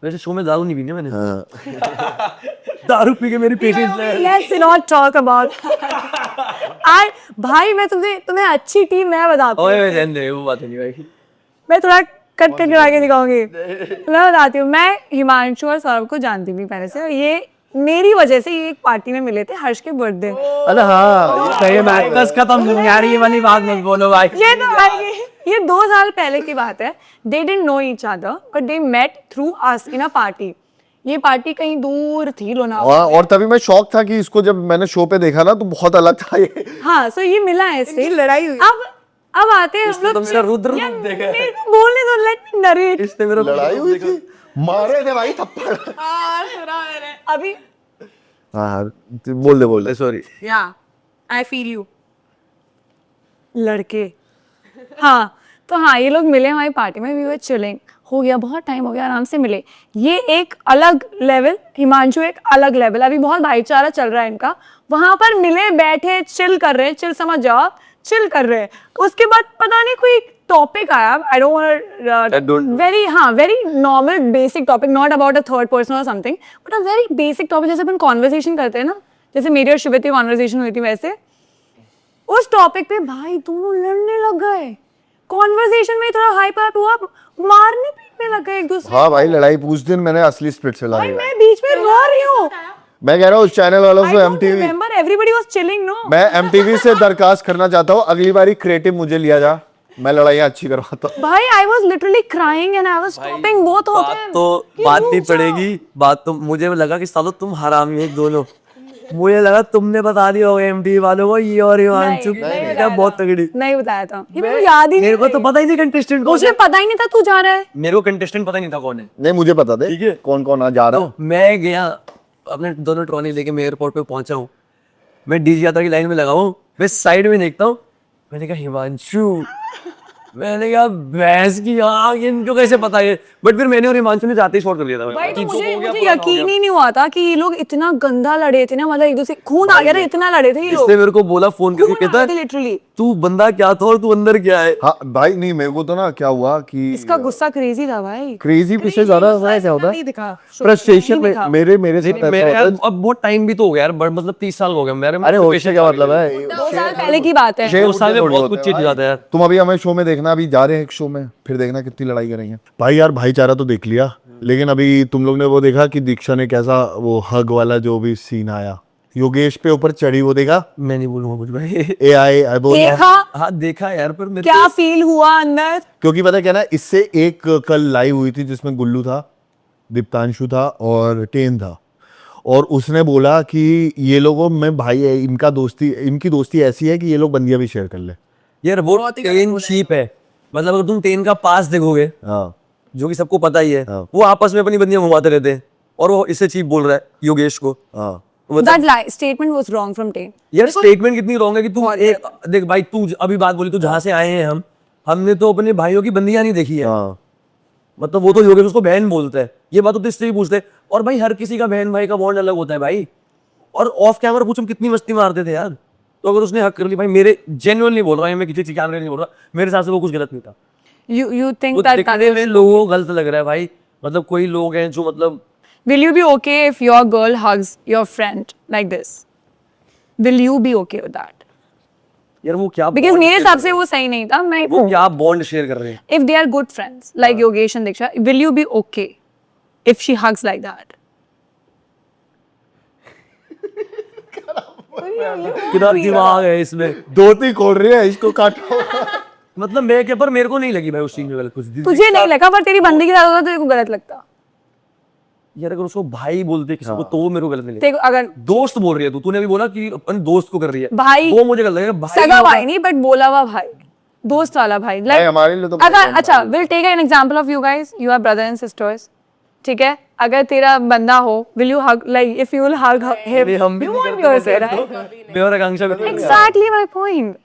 वैसे शो में दारू नहीं पीनी मैंने। दारू पी के मेरी patience Let's not talk about भाई मैं तुम्हें अच्छी टीम मैं बताती हूँ, ओए रहने दे वो बात नहीं भाई, मैं थोड़ा कट करा के दिखाऊंगी। मैं बताती हूँ, मैं हिमांशु और सौरभ को जानती थी पहले से, और ये मेरी वजह से ये एक पार्टी में मिले थे हर्ष के बर्थडे। अरे हाँ सही है, बस खत्म यार, ये वाली बात मत बोलो भाई। ये तो भाई ये 2 साल पहले की बात है। They didn't know each other, but they met through us in a party. ये पार्टी कहीं दूर थी लोनावाला। और तभी मैं शॉक था कि इसको जब मैंने शो पे देखा ना तो बहुत अलग था ये। हाँ, सो ये मिला है इससे। लड़ाई हुई। अब आते हैं हम लोग। तो मेरा रुद्र यार, रूप देखा है। मेरे को बोलने दो, लेट मी नरेट। इसने मेरा लड़ाई हुई थी, मारे थे भाई थप्पड़। अभी हाँ बोल दे सॉरी। या आई फील यू लड़के। हाँ, तो हाँ, ये लोग मिले हमारी पार्टी में, वी वर चिलिंग, हो गया बहुत टाइम हो गया, आराम से मिले। ये एक अलग लेवल, हिमांशु एक अलग लेवल, अभी बहुत भाईचारा चल रहा है इनका। वहां पर मिले, बैठे, चिल कर रहे हैं, चिल समझ जाओ, चिल कर रहे हैं। उसके बाद पता नहीं कोई टॉपिक आया, I don't very normal basic topic, not about a third person और something, but a very basic topic, जैसे अपन कॉन्वर्सेशन करते हैं ना, जैसे मेरी और शिवती कॉन्वर्सेशन हुई थी, वैसे उस टॉपिक पे भाई दोनों लड़ने लग गए। कॉन्वर्सेशन में थोड़ा हाइप अप हुआ, मारने पीटने लग गए एक दूसरे। हाँ भाई, लड़ाई पूछ दिन मैंने असली स्प्लिट से भाई लड़ाई। मैं बीच में रो रही हूँ। मैं कह रहा हूँ उस चैनल वालों I से don't MTV, remember, everybody was chilling, no? मैं MTV से दरखास्त करना चाहता हूँ, अगली बारी क्रिएटिव मुझे लिया जा, मैं लड़ाइयाँ अच्छी करवाता हूँ। भाई I was literally crying and I was stopping both of बात them. तो कि बात रुक नहीं जाओ। पड़ेगी, बात तो मुझे लगा कि सालो तुम हरामी हो दोनों। मुझे लगा तुमने बता दिया होगा MTV वालों को, ये और हिमांशु नहीं, नहीं क्या बताया बहुत था। तगड़ी। नहीं बताया था, ये मेरे को याद ही मेरे को तो नहीं। पता ही नहीं कंटेस्टेंट कौन मुझे है। पता ही नहीं था तू जा रहा है। मेरे को कंटेस्टेंट पता ही नहीं था कौन है। नहीं मुझे बता दे ठीक है। कौन कौन आ जा रहा है। तो मैं गया अपने दोनों ट्रॉली लेके, मैं एयरपोर्ट पे पहुंचा हूँ, मैं डीजे यात्रा की लाइन में लगा हूँ, मैं साइड में देखता हूँ, मैंने कहा हिमांशु, मैंने कहा भैंस की आँख, इनको कैसे पता है। बट फिर मैंने और हिमांशु ने जाते ही शॉट कर दिया था। भाई तो कि मुझे हो गया, मुझे पुराना हो यकीन गया। ही नहीं हुआ था कि ये लोग इतना गंदा लड़े थे ना, मतलब एक दूसरे खून आ गया था, इतना लड़े थे ये लोग। इसने मेरे को बोला फोन करके, खून आ कहता गए थे लिटरली। तू बंदा क्या था और तू अंदर क्या है। हाँ भाई, नहीं मेरे को तो ना क्या हुआ कि इसका गुस्सा क्रेजी था भाई। क्रेजी पीछे ज्यादा ऐसा होता है नहीं दिखा। फ्रस्ट्रेशन नहीं दिखा। में मेरे से मेरे यार अब बहुत टाइम भी तो हो गया यार, मतलब 30 साल हो गए मेरे। अरे होश क्या मतलब है। 2 साल पहले की बात है। 2 साल में बहुत कुछ चीज जाता है यार। तुम अभी हमें शो में देखना, अभी जा रहे हैं एक शो में, फिर देखना कितनी लड़ाई करेंगे। भाई यार भाईचारा तो देख लिया, लेकिन अभी तुम लोग ने वो देखा कि दीक्षा ने कैसा वो हग वाला जो भी सीन आया, योगेश पे ऊपर चढ़ी, वो देखा। मैं नहीं बोलूंगा कुछ भाई। AI बोल देखा हाँ देखा यार, पर मेरे क्या फील हुआ अंदर। क्योंकि पता क्या ना, इससे एक कल लाइव हुई थी जिसमें गुल्लू था, दीप्तांशु था और टेन था, और उसने बोला कि ये लोगों में भाई है, इनकी दोस्ती ऐसी है कि ये लोग बंदियां भी शेयर कर ले। यार वो टेन चीप है, मतलब अगर तुम टेन का पास देखोगे, हाँ जो कि सबको पता ही है, हाँ। वो आपस में अपनी बंदियां घुमाते रहते हैं, और वो इससे चीप बोल रहा है योगेश को। हाँ That statement was wrong from Tain. यार स्टेटमेंट कितनी रॉन्ग है कि तू एक देख भाई, तू अभी बात बोली, तू जहाँ से आए हैं हमने तो अपने भाइयों की बंदियां नहीं देखी है। हाँ मतलब वो तो योगेश उसको बहन बोलता है, ये बात तो इससे भी पूछते हैं। और भाई हर किसी का बहन भाई का बॉन्ड अलग होता है भाई, और ऑफ कैमरा पूछ हम कितनी मस्ती मारते थे यार। तो अगर उसने हक कर ली भाई, मेरे जेन्युइनली बोल रहा हूँ, मैं किसी कैमरे नहीं बोल रहा, मेरे हिसाब से वो कुछ गलत नहीं था। You think वो that दिखने में लोगों को गलत लग रहा है भाई, मतलब कोई लोग हैं जो मतलब will you be okay if your girl hugs your friend like this? Will you be okay with that? यार वो क्या Because bond मेरे share हिसाब कर से वो सही नहीं था। मैं वो क्या बॉन्ड शेयर कर रहे हैं। if they are good friends like Yogesh and Diksha, will you be okay if she hugs like that? कितना दिमाग है इसमें। धोती खोल रही है, इसको काटो। मतलब मैं क्या, पर मेरे को नहीं लगी भाई उस चीज में गलत कुछ। तुझे नहीं लगा, पर तेरी बंदी के साथ होता तो तेरे को गलत लगता। यार अगर उसको भाई बोलते किसी को, तो वो मेरे को गलत नहीं लगता। तेरे को अगर दोस्त बोल रही है तूने अभी बोला कि अपन दोस्त को कर रही है, भाई, वो मुझे गलत लगेगा। भाई सगा होगा- भाई नहीं, बट बोला हुआ भाई, दोस्त वाला भाई। भाई हमारे लिए तो अगर अच्छा, will take an example of you guys, you are brother and sisters, ठीक है? अगर तेरा बंदा हो, will you hug, like if you will hug him, नहीं, हम भी यू नहीं वोंट बी करते ओके, वैसे राइट? मैं और आकांक्षा भी नहीं करते। एग्जैक्टली माय पॉइंट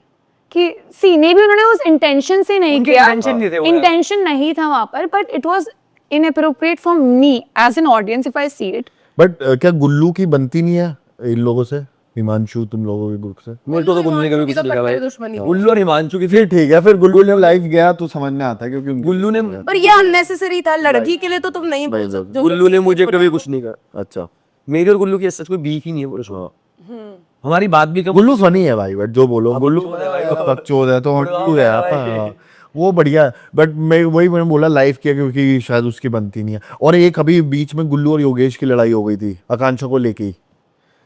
कि सी मे भी उन्होंने उस इंटेंशन से नहीं उनके किया, intention नहीं थे वो यार। इंटेंशन नहीं था वहां पर, but it was inappropriate for me as an audience if I see it. But क्या गुल्लू की बनती नहीं है इन लोगों से, हिमांशु तुम लोगों के ग्रुप से? मुझे तो गुल्लू ने कभी कुछ नहीं कहा भाई। दुश्मनी। गुल्लू और हिमांशु की फिर ठीक है, फिर गुल्लू ने लाइव गया तो समझ में आता है, क्योंकि गुल्लू ने पर ये अननेसेसरी था, लड़की के लिए तो तुम नहीं बोल सकते। गुल्लू ने मुझे कभी कुछ नहीं कहा। अच्छा मेरी और गुल्लू की सच कोई बीफ ही नहीं है पूरे शो। हमारी बात भी कब गुल्लू फनी है भाई, बट जो बोलो गुल्लू बकचोद है तो हट्टू है हाँ, वो बढ़िया है। बट मैंने बोला लाइव किया क्योंकि शायद उसकी बनती नहीं है। और एक अभी बीच में गुल्लू और योगेश की लड़ाई हो गई थी आकांक्षा को लेके,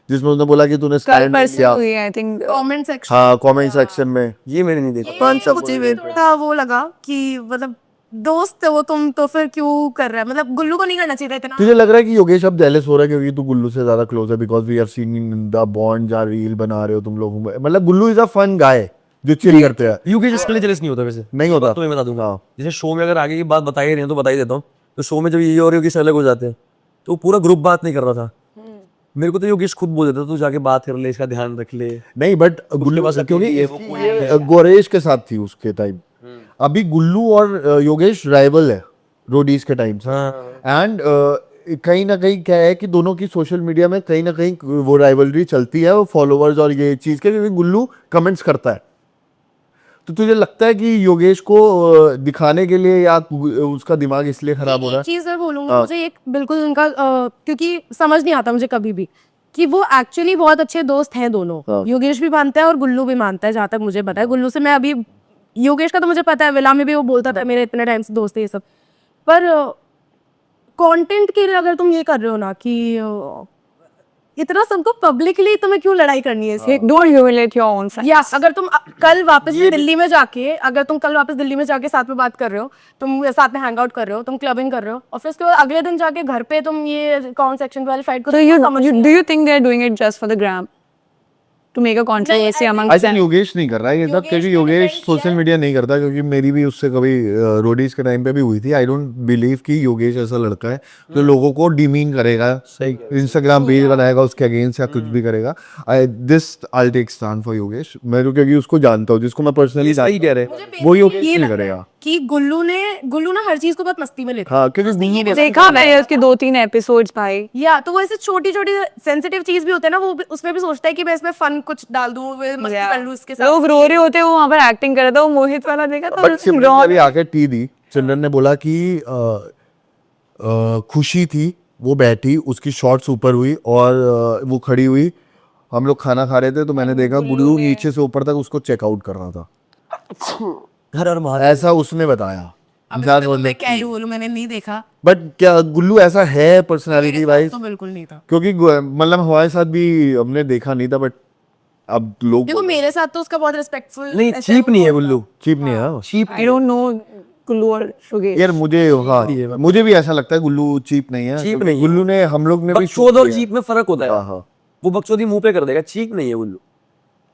जिसमें उसने बोला कि तूने कल स्टैंड परसों किया। हुई आई थिंक। कमेंट सेक्शन हाँ कमेंट सेक्शन में ये मैंने नहीं देखा। कौन सा मुझे था वो लगा कि मतलब दोस्त है वो तुम, तो फिर क्यों कर रहा है? मतलब गुल्लू को नहीं करना चाहिए था इतना। तुझे लग रहा है कि योगेश अब जेलस हो रहा है क्योंकि तू गुल्लू से ज्यादा क्लोज है, because we have seen the bond जहाँ रील बना रहे हो तुम लोग, मतलब गुल्लू इज अ फन गाय जो चिल करते हैं। योगेश इसके लिए जेलस नहीं होता वैसे, नहीं होता। तो मैं बता दूंगा। हाँ। जैसे शो में अगर आगे की बात बताई रही है तो बता ही देता हूँ। तो शो में जब ये और योगेश अलग हो जाते हैं तो पूरा ग्रुप बात नहीं कर रहा था। मेरे को तो योगेश खुद बोल देता तू जाके बात कर ले, इसका ध्यान रख ले। नहीं बट गुल्लू पास क्योंकि ये वो कोई गोरेश के साथ थी उसके टाइम, अभी गुल्लू और योगेश राइवल है रोडीज के टाइम से। एंड कहीं ना कहीं क्या है कि दोनों की सोशल मीडिया में कहीं ना कहीं वो राइवलरी चलती है, वो फॉलोवर्स और ये चीज के, क्योंकि गुल्लू कमेंट्स करता है। तो तुझे लगता है कि योगेश को दिखाने के लिए या उसका दिमाग इसलिए खराब हो रहा है? चीज मैं बोलूंगा, मुझे एक बिल्कुल उनका क्योंकि समझ नहीं आता मुझे कभी भी कि वो एक्चुअली बहुत अच्छे दोस्त हैं दोनों। योगेश भी मानता है और गुल्लू भी मानता है, जहाँ तक मुझे पता है। गुल्लू से मैं अभी, योगेश का तो मुझे पता है, विला में भी वो बोलता था मेरे इतने टाइम से दोस्त है ये सब। पर कंटेंट के लिए अगर तुम ये कर रहे हो ना कि इतना सबको पब्लिकली तुम्हें क्यों लड़ाई करनी है इससे? Don't humiliate your own friends. या अगर तुम कल वापस दिल्ली में जाके, अगर तुम कल वापस दिल्ली में जाके साथ में बात कर रहे हो, तुम साथ में हैंग आउट कर रहे हो, तुम क्लबिंग कर रहे हो, और फिर उसके बाद अगले दिन जाके घर पे तुम ये कौन सेक्शन वाली fight So do you think they're doing it just for the gram? To make a controversy amongst I think them? Yogesh नहीं कर रहा है ये सब, क्योंकि योगेश सोशल मीडिया नहीं करता, क्योंकि मेरी भी उससे कभी रोडीज के टाइम पे भी हुई थी। आई डोंट बिलीव कि योगेश ऐसा लड़का है जो लोगों को डिमीन करेगा, सही इंस्टाग्राम पेज बनाएगा उसके अगेंस्ट या कुछ भी करेगा। I take stand for Yogesh, मैं तो क्योंकि उसको जानता हूँ, जिसको मैं पर्सनली सही कह रहे वो योगेश नहीं करेगा। कि गुल्लू ना हर चीज को बहुत मस्ती में लेता हाँ, क्योंकि देखा मैंने उसके 2-3 एपिसोड्स भाई। है। या तो वो ऐसे छोटी छोटी सेंसिटिव चीज भी होते हैं ना, वो उसमें भी सोचता है कि मैं इसमें फन कुछ डाल दूं, मस्ती कर लूं इसके साथ। लोग रो रहे होते हैं, वो वहां पर एक्टिंग कर रहा था, वो मोहित वाला देखा तो बट सिमरन ने अभी आके टी दी, सिमरन ने बोला कि खुशी थी, वो बैठी, उसकी शॉर्ट्स ऊपर हुई और वो खड़ी हुई, हम लोग खाना खा रहे थे तो मैंने देखा गुल्लू नीचे से ऊपर तक उसको चेकआउट कर रहा था। हर हर महादेव। ऐसा उसने बताया। मैं क्या ही बोलूं, मैंने नहीं देखा बट क्या गुल्लू ऐसा है पर्सनालिटी वाइज? तो बिल्कुल नहीं था। क्योंकि मतलब हमारे साथ भी हमने देखा नहीं था, बट अब लोग देखो मेरे साथ तो उसका बहुत रिस्पेक्टफुल, नहीं, चीप नहीं है गुल्लू, चीप नहीं है। चीप आई डोंट नो गुल्लू और योगेश। यार मुझे भी ऐसा लगता है गुल्लू चीप नहीं है। चीप नहीं है। गुल्लू ने हम लोग ने भी बकचोद और चीप में फर्क होता है। हाँ। वो बकचोदी मुंह पे कर देगा, चीप नहीं है गुल्लू।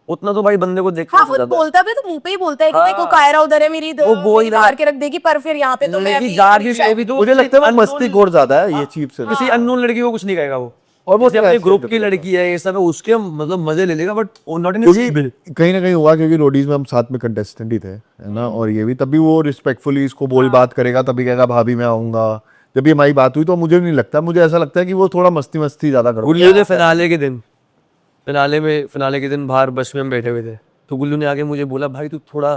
उतना तो भाई बंदे को देख हाँ वो बोलता भी तो मुंह पे ही बोलता है कि देखो कायरा उधर है मेरी, वो बोल रहा है। मार के रख देगी, पर फिर यहाँ पे तो मैं अभी जार भी तो मुझे लगता है वो मस्ती खोर ज्यादा है ये चीप से। किसी अननोन लड़की को कुछ नहीं कहेगा वो, और वो अपने ग्रुप की लड़की है, ये सब है, उसके मतलब मजे ले लेगा, बट नॉट इन क्योंकि कहीं ना कहीं हुआ, क्योंकि रोडीज में हम साथ में कंटेस्टेंट ही थे, है ना, और ये भी तभी वो रिस्पेक्टफुली इसको बोल बात करेगा, तभी कहेगा भाभी मैं आऊंगा। जब भी हमारी बात हुई तो मुझे नहीं लगता, मुझे ऐसा लगता है कि वो थोड़ा मस्ती ज्यादा कर गुल्लू ने फिनाले के दिन बाहर बस में हम बैठे हुए थे, तो गुल्लू ने आके मुझे बोला भाई तू थोड़ा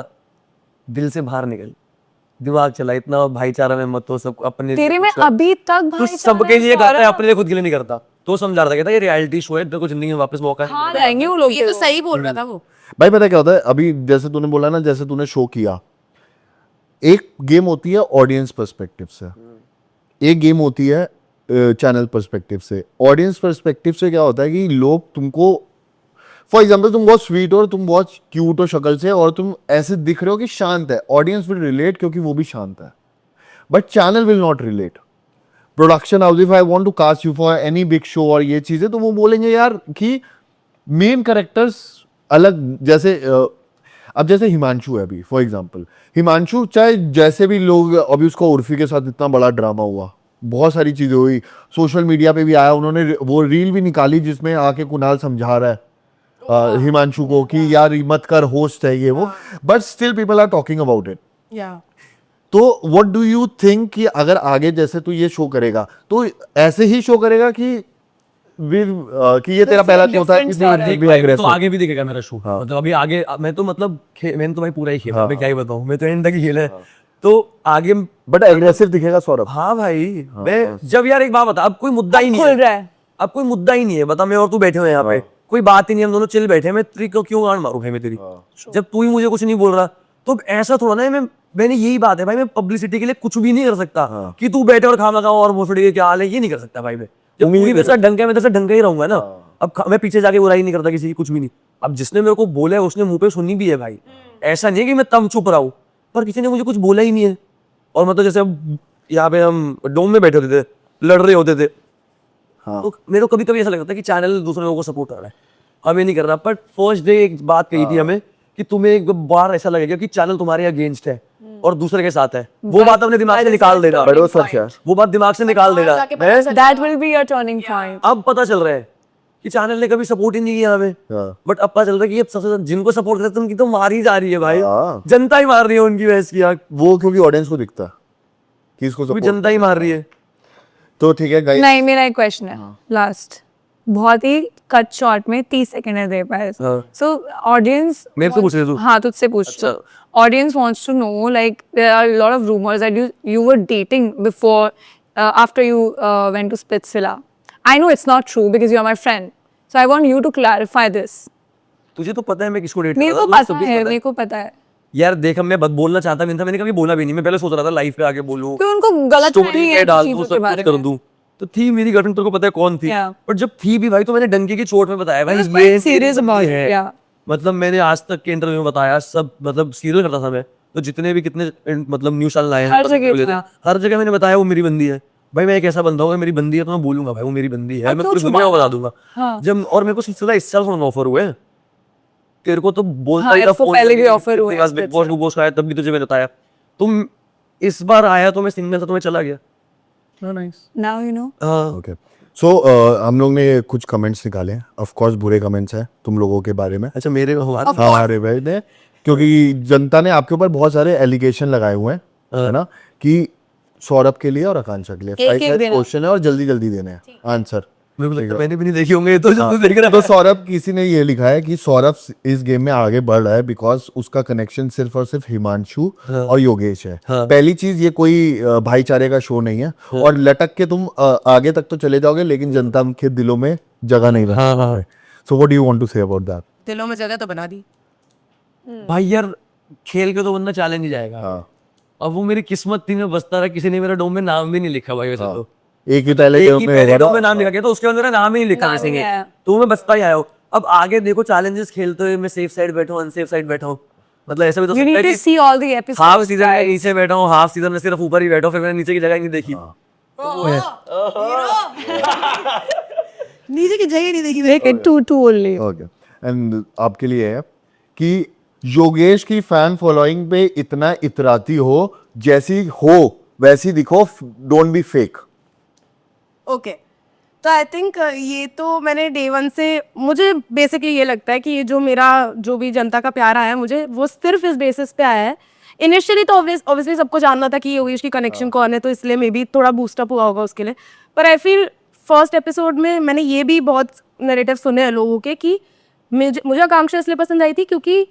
दिल से बाहर निकल, दिमाग चला, इतना भाईचारा में मत हो, सब अपने तेरे में अभी तक तू भाई सबके लिए करता है, अपने लिए खुद के लिए नहीं करता। तो समझा रहा था, कहता ये रियलिटी शो है, तेरे को जिंदगी में वापस मौका है। हाँ जाएंगे वो लोग। ये तो सही बोल रहा था वो। भाई पता क्या होता है, अभी जैसे तूने बोला ना, जैसे तूने शो किया, एक गेम होती है ऑडियंस पर्सपेक्टिव से, एक गेम होती है चैनल पर्सपेक्टिव से। ऑडियंस पर्सपेक्टिव से क्या होता है कि लोग तुमको, फॉर एग्जाम्पल तुम बहुत स्वीट हो और तुम बहुत क्यूट हो शक्ल से और तुम ऐसे दिख रहे हो कि शांत है, ऑडियंस विल रिलेट क्योंकि वो भी शांत है, but channel will not relate. Production house if I want to cast you for any big show और ये चीजें, तो वो बोलेंगे यार कि मेन कैरेक्टर्स अलग, जैसे अब जैसे हिमांशु है अभी, फॉर एग्जाम्पल हिमांशु, चाहे जैसे भी लोग, अभी उसको उर्फी के साथ इतना बड़ा ड्रामा हुआ, बहुत सारी चीजें हुई, सोशल मीडिया पे भी आया, उन्होंने वो रील भी निकाली जिसमें आके कुणाल समझा रहा है हिमांशु को कि यार मत कर, होस्ट है ये वो, but still people are talking about it. तो व्हाट डू यू थिंक कि अगर आगे जैसे तू ये शो करेगा तो ऐसे ही शो करेगा कि कि ये तेरा पहला होता है कि तो आगे भी दिखेगा मेरा शो, मतलब अभी आगे मैं तो मतलब मैंने तो भाई पूरा ही खेला, मैं क्या ही बताऊं, मैं तो एंड तक ही खेला है, तो आगे बट एग्रेसिव दिखेगा सौरभ। हाँ भाई, मैं जब यार एक बात बता, अब कोई मुद्दा ही नहीं है, अब कोई मुद्दा ही नहीं है, बता मैं और तू बैठे हुए यहाँ पे, कोई बात ही नहीं, हम दोनों चिल बैठे हैं, मैं तेरी क्यों गांड मारूं भाई मैं तेरी, जब तू ही मुझे कुछ नहीं बोल रहा, तो ऐसा थोड़ा ना, मैंने यही बात है भाई, मैं पब्लिसिटी के लिए कुछ भी नहीं कर सकता कि तू बैठे और खाना खाओ और भोसड़ी के क्या हाल है, ये नहीं कर सकता भाई मैं, जब मेरे साथ ढंग है मैं तेरे साथ ढंग ही रहूंगा ना। अब मैं पीछे जाके बुराई नहीं करता किसी की, कुछ भी नहीं। अब जिसने मेरे को बोला है उसने मुंह पे सुनी भी है भाई, ऐसा नहीं है कि मैं तब चुप रहा हूँ, पर किसी ने मुझे कुछ बोला ही नहीं है, और मतलब जैसे हम यहाँ पे हम डोम में बैठे होते थे, लड़ रहे होते थे, तो मेरे को कभी कभी ऐसा लगता है कि चैनल दूसरे लोगों को सपोर्ट कर रहा है, हमें नहीं कर रहा। बट फर्स्ट डे एक बात कही थी हमें कि तुम्हें एक बार ऐसा लगेगा कि चैनल तुम्हारे अगेंस्ट है और दूसरे के साथ है, वो बात अपने दिमाग से निकाल देना, बड़े सच यार। वो बात दिमाग से निकाल देना। That will be your turning point. अब पता चल रहा है कि चैनल ने कभी सपोर्ट ही नहीं किया हमें, बट अब पता चल रहा है कि ये सबसे ज्यादा जिनको सपोर्ट करते हैं उनकी तो मार ही जा रही है भाई, जनता ही मार रही है उनकी वजह की आग, वो क्योंकि ऑडियंस को दिखता है कि इसको क्योंकि support जनता ही मार रही है। तो ठीक है गाइस, नहीं, मेरा एक क्वेश्चन है लास्ट, बहुत ही कट शॉर्ट में 30 सेकंड है तेरे पास। सो ऑडियंस मेरे से पूछ रहे तू? हाँ, तुझसे पूछ। Audience wants to know, like there are lot of rumours that you were dating before after you went to Splitsvilla. I know it's not true because you are my friend, so I want you to clarify this. तुझे तो पता है मैं किसको date मेरे को पता है, मेरे को पता है यार। देख, मैं बोलना चाहता नहीं था, मैंने कभी बोला भी नहीं, मैं पहले सोच रहा था लाइव पे आके बोलूं, कि उनको गलत स्टोरी फहमी पे है डाल चीज़ों दूं, के सब बारे कुछ कर में। दूं। तो थी मेरी गर्लफ्रेंड, तेरे को पता है कौन थी, Yeah. बट जब थी भी भाई तो मैंने डंके की चोट में बताया भाई, was ये quite serious मेरी about है। it, yeah. मतलब मैंने आज तक के इंटरव्यू में बताया सब, मतलब सीरियल करता था मैं, तो जितने भी कितने मतलब न्यूज़ चैनल आए हैं, हर जगह था। हर जगह मैंने बताया वो मेरी बंदी है भाई। मैं एक ऐसा बंदा हूँ, मेरी बंदी है तो मैं बोलूंगा भाई वो मेरी बंदी है, मैं तो पूरी दुनिया को बता दूंगा। हाँ। जब और मेरे को सिलसिला इस साल ऑफर हुए, तेरे को तो बोलता हाँ, ही था इसको फोन पहले पे भी कि offer हुए तेरे पास हैं बिग बॉस को बोस का आया, तब भी तुझे मैंने बताया। तुम इस बार आया तो मैं सिंगल था तो मैं चला गया। Now you know. हाँ, ओके। सो हम लोग ने कुछ कमेंट्स निकाले हैं, ऑफ कोर्स बुरे कमेंट्स हैं तुम लोगों के बारे में। अच्छा मेरे हुआ हाँ, हमारे भाई ने, क्योंकि जनता ने आपके ऊपर बहुत सारे एलिगेशन लगाए हुए हैं, है ना, कि सौरभ के लिए और आकांक्षा के लिए एक देना। क्वेश्चन है और जल्दी जल्दी देने हैं आंसर। मेरे को लगता है मैंने भी नहीं देखी होंगे, तो जब तू देख रहा तो सौरभ, किसी ने ये लिखा है कि सौरभ इस गेम में आगे बढ़ रहा है बिकॉज उसका कनेक्शन सिर्फ और सिर्फ हिमांशु और योगेश है। पहली चीज, ये कोई भाईचारे का शो नहीं है, और लटक के तुम आगे तक तो चले जाओगे लेकिन जनता के दिलों में जगह नहीं रहा। So what do you want to say about that? दिलों में जगह तो बना दी भाई यार, खेल के तो बंदा चैलेंज ही जाएगा। हाँ। अब वो मेरी किस्मत थी, मैं बचता रहा, किसी ने मेरा डोम में नाम भी नहीं लिखा भाई वैसे तो। एक ही पहले एक game ही में पहले है डोम में नाम लिखा गया, तो उसके अंदर मेरा नाम ही नहीं लिखा किसी ने, है। तो मैं बचता ही आया हूँ। अब आगे देखो चैलेंजेस खेलते हुए मैं सेफ साइड बैठा हूँ, अनसेफ साइड बैठा हूँ, मतलब ऐसा भी तो You सकता need है to कि see all the episodes. Half season में नीचे बैठा हूँ, हाफ सीजन में सिर्फ ऊपर ही बैठा हूँ, फिर मैंने नीचे की जगह ही नहीं देखी। नीचे की जगह नहीं देखी। Make it 2-2 only. Okay. And आपके लिए है कि योगेश की फैन फॉलोइंग पे इतना इतराती हो, जैसी हो वैसी दिखो, डोंट बी फेक। ओके, तो आई थिंक ये तो मैंने डे वन से, मुझे बेसिकली ये लगता है कि ये जो मेरा जो भी जनता का प्यार आया है मुझे, वो सिर्फ इस बेसिस पे आया है। इनिशियली तो ऑब्वियसली सबको जानना था कि योगेश की कनेक्शन कौन है, तो इसलिए मे बी थोड़ा बूस्टअप हुआ होगा उसके लिए। पर आई फील फर्स्ट एपिसोड में मैंने ये भी बहुत नैरेटिव सुने हैं लोगों के कि मुझे आकांक्षा इसलिए पसंद आई थी क्योंकि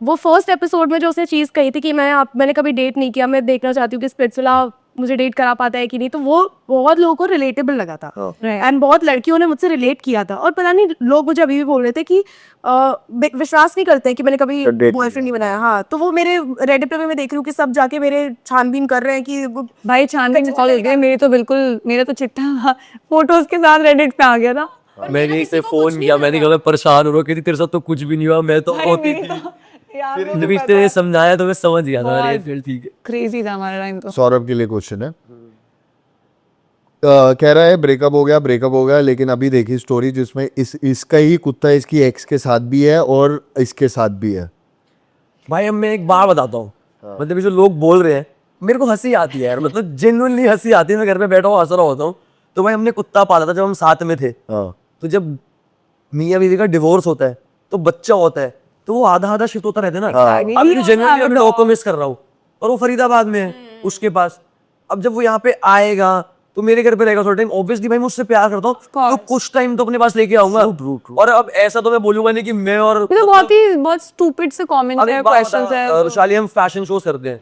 वो फर्स्ट एपिसोड में जो उसने चीज़ कही थी कि मैंने कभी डेट नहीं किया, मैं देखना चाहती हूँ कि स्प्लिट्सविला मुझे डेट करा पाता है कि नहीं, तो वो बहुत लोगों को रिलेटेबल लगा था एंड बहुत लड़कियों ने मुझसे रिलेट किया था। और पता नहीं लोग मुझे अभी भी बोल रहे थे कि विश्वास नहीं करते कि मैंने कभी बॉयफ्रेंड नहीं बनाया। हाँ, तो वो मेरे रेडिट पे मैं देख रही हूँ कि सब जाके मेरे छानबीन कर रहे हैं कि भाई छानबीन कॉल गए, मेरा तो चिट्ठा फोटोज के साथ रेडिट पे आ गया था। मैंने इसे फोन किया, मैंने कहा मैं परेशान हो रहा हूँ, कहती तेरे साथ तो कुछ भी नहीं हुआ, मैं तो होती थी। जब इसने समझाया तो मैं समझ गया था, अरे फिर ठीक है। क्रेजी था हमारा टाइम तो। सौरभ के लिए क्वेश्चन है, कह रहा है ब्रेकअप हो गया, लेकिन अभी देखी स्टोरी जिसमें इसका ही कुत्ता इसकी एक्स के साथ भी है और इसके साथ भी है। भाई अब मैं एक बात बताता हूँ, मतलब ये जो लोग बोल रहे हैं मेरे को हंसी आती है यार, मतलब जेन्युइनली हंसी आती है। मैं घर पे बैठा हूँ हंस रहा होता हूँ। तो भाई हमने कुत्ता पाला था जब हम साथ में थे, तो जब मियाँ बीवी का डिवोर्स होता है तो बच्चा होता है, तो वो आधा आधा शिफ्ट होता रहता है ना। अब जेन्युइनली अपने डॉग को मिस कर रहा हूँ और वो फरीदाबाद में है उसके पास। अब जब वो यहाँ पे आएगा तो मेरे घर पे रहेगा थोड़ा टाइम, ऑब्वियसली भाई मैं उससे प्यार करता हूँ, तो कुछ टाइम तो अपने पास लेके आऊंगा। और अब ऐसा तो मैं बोलूंगा नहीं कि मैं और ये तो बहुत स्टूपिड से कमेंट है, क्वेश्चंस है। रुशाली हम फैशन शोज करते हैं,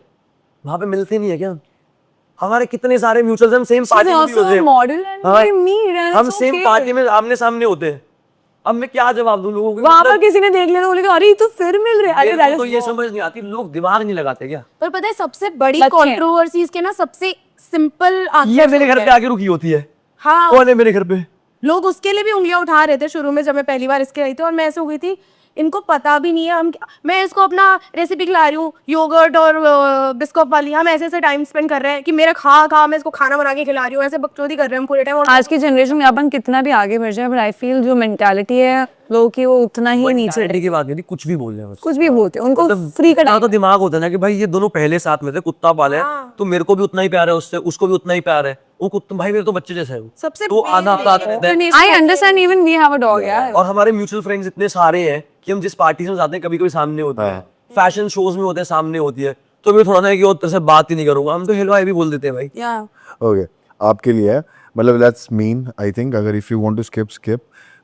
वहां पे मिलते नहीं है क्या? हमारे कितने सारे म्यूचुअल्स, हम सेम पार्टी में भी होते हैं। मॉडल एंड हाँ, मी हम सेम पार्टी में आमने सामने होते हैं। अब मैं क्या जवाब दूं लोगों को? वहां पर किसी ने देख लिया तो बोलेगा अरे ये तो फिर मिल रहे हैं। मेरे को तो ये समझ नहीं आती, लोग दिमाग नहीं लगाते क्या? पर पता है सबसे बड़ी बच्चे। कंट्रोवर्सीज के ना सबसे सिंपल ये मेरे घर पे आके रुकी होती है। हाँ, कौन है मेरे घर पे? लोग उसके लिए भी उंगलियां उठा रहे थे शुरू में जब मैं पहली बार इसके आई थी, और मैं ऐसे हो गई थी इनको पता भी नहीं है मैं इसको अपना रेसिपी खिला रही हूँ योगर्ट और बिस्कुट वाली, हम ऐसे ऐसे टाइम स्पेंड कर रहे हैं कि मेरा खा मैं इसको खाना बना के खिला रही हूँ, ऐसे बकचोदी कर रहे हैं हम पूरे टाइम। आज की जनरेशन में अपन कितना भी आगे बढ़ जाए, बट आई फील जो मेंटालिटी है लोगों की वो उतना ही नीचे है। की बात नहीं, कुछ भी बोल रहे हैं बस। कुछ भी बोलते हैं, उनको फ्री का तो दिमाग होता है ना कि भाई ये दोनों पहले साथ में थे, कुत्ता पाले तो मेरे को भी उतना ही प्यार है उससे, उसको भी उतना ही प्यार है, वो कुत्ता भाई मेरे तो बच्चे जैसा है वो। सबसे तो आधा साथ रहता है। I understand, even we have a dog यार। और हमारे म्यूचुअल फ्रेंड्स इतने सारे हैं कि हम जिस पार्टी में जाते हैं कभी कभी सामने होते हैं, फैशन शोज में होते हैं सामने होती है, तो भी थोड़ा ना कि वो तेरे से बात ही नहीं करूंगा, हम तो हेलो हाय भी बोल देते हैं भाई। ओके, आपके लिए है, मतलब दैट्स मीन आई थिंक, अगर if you want to skip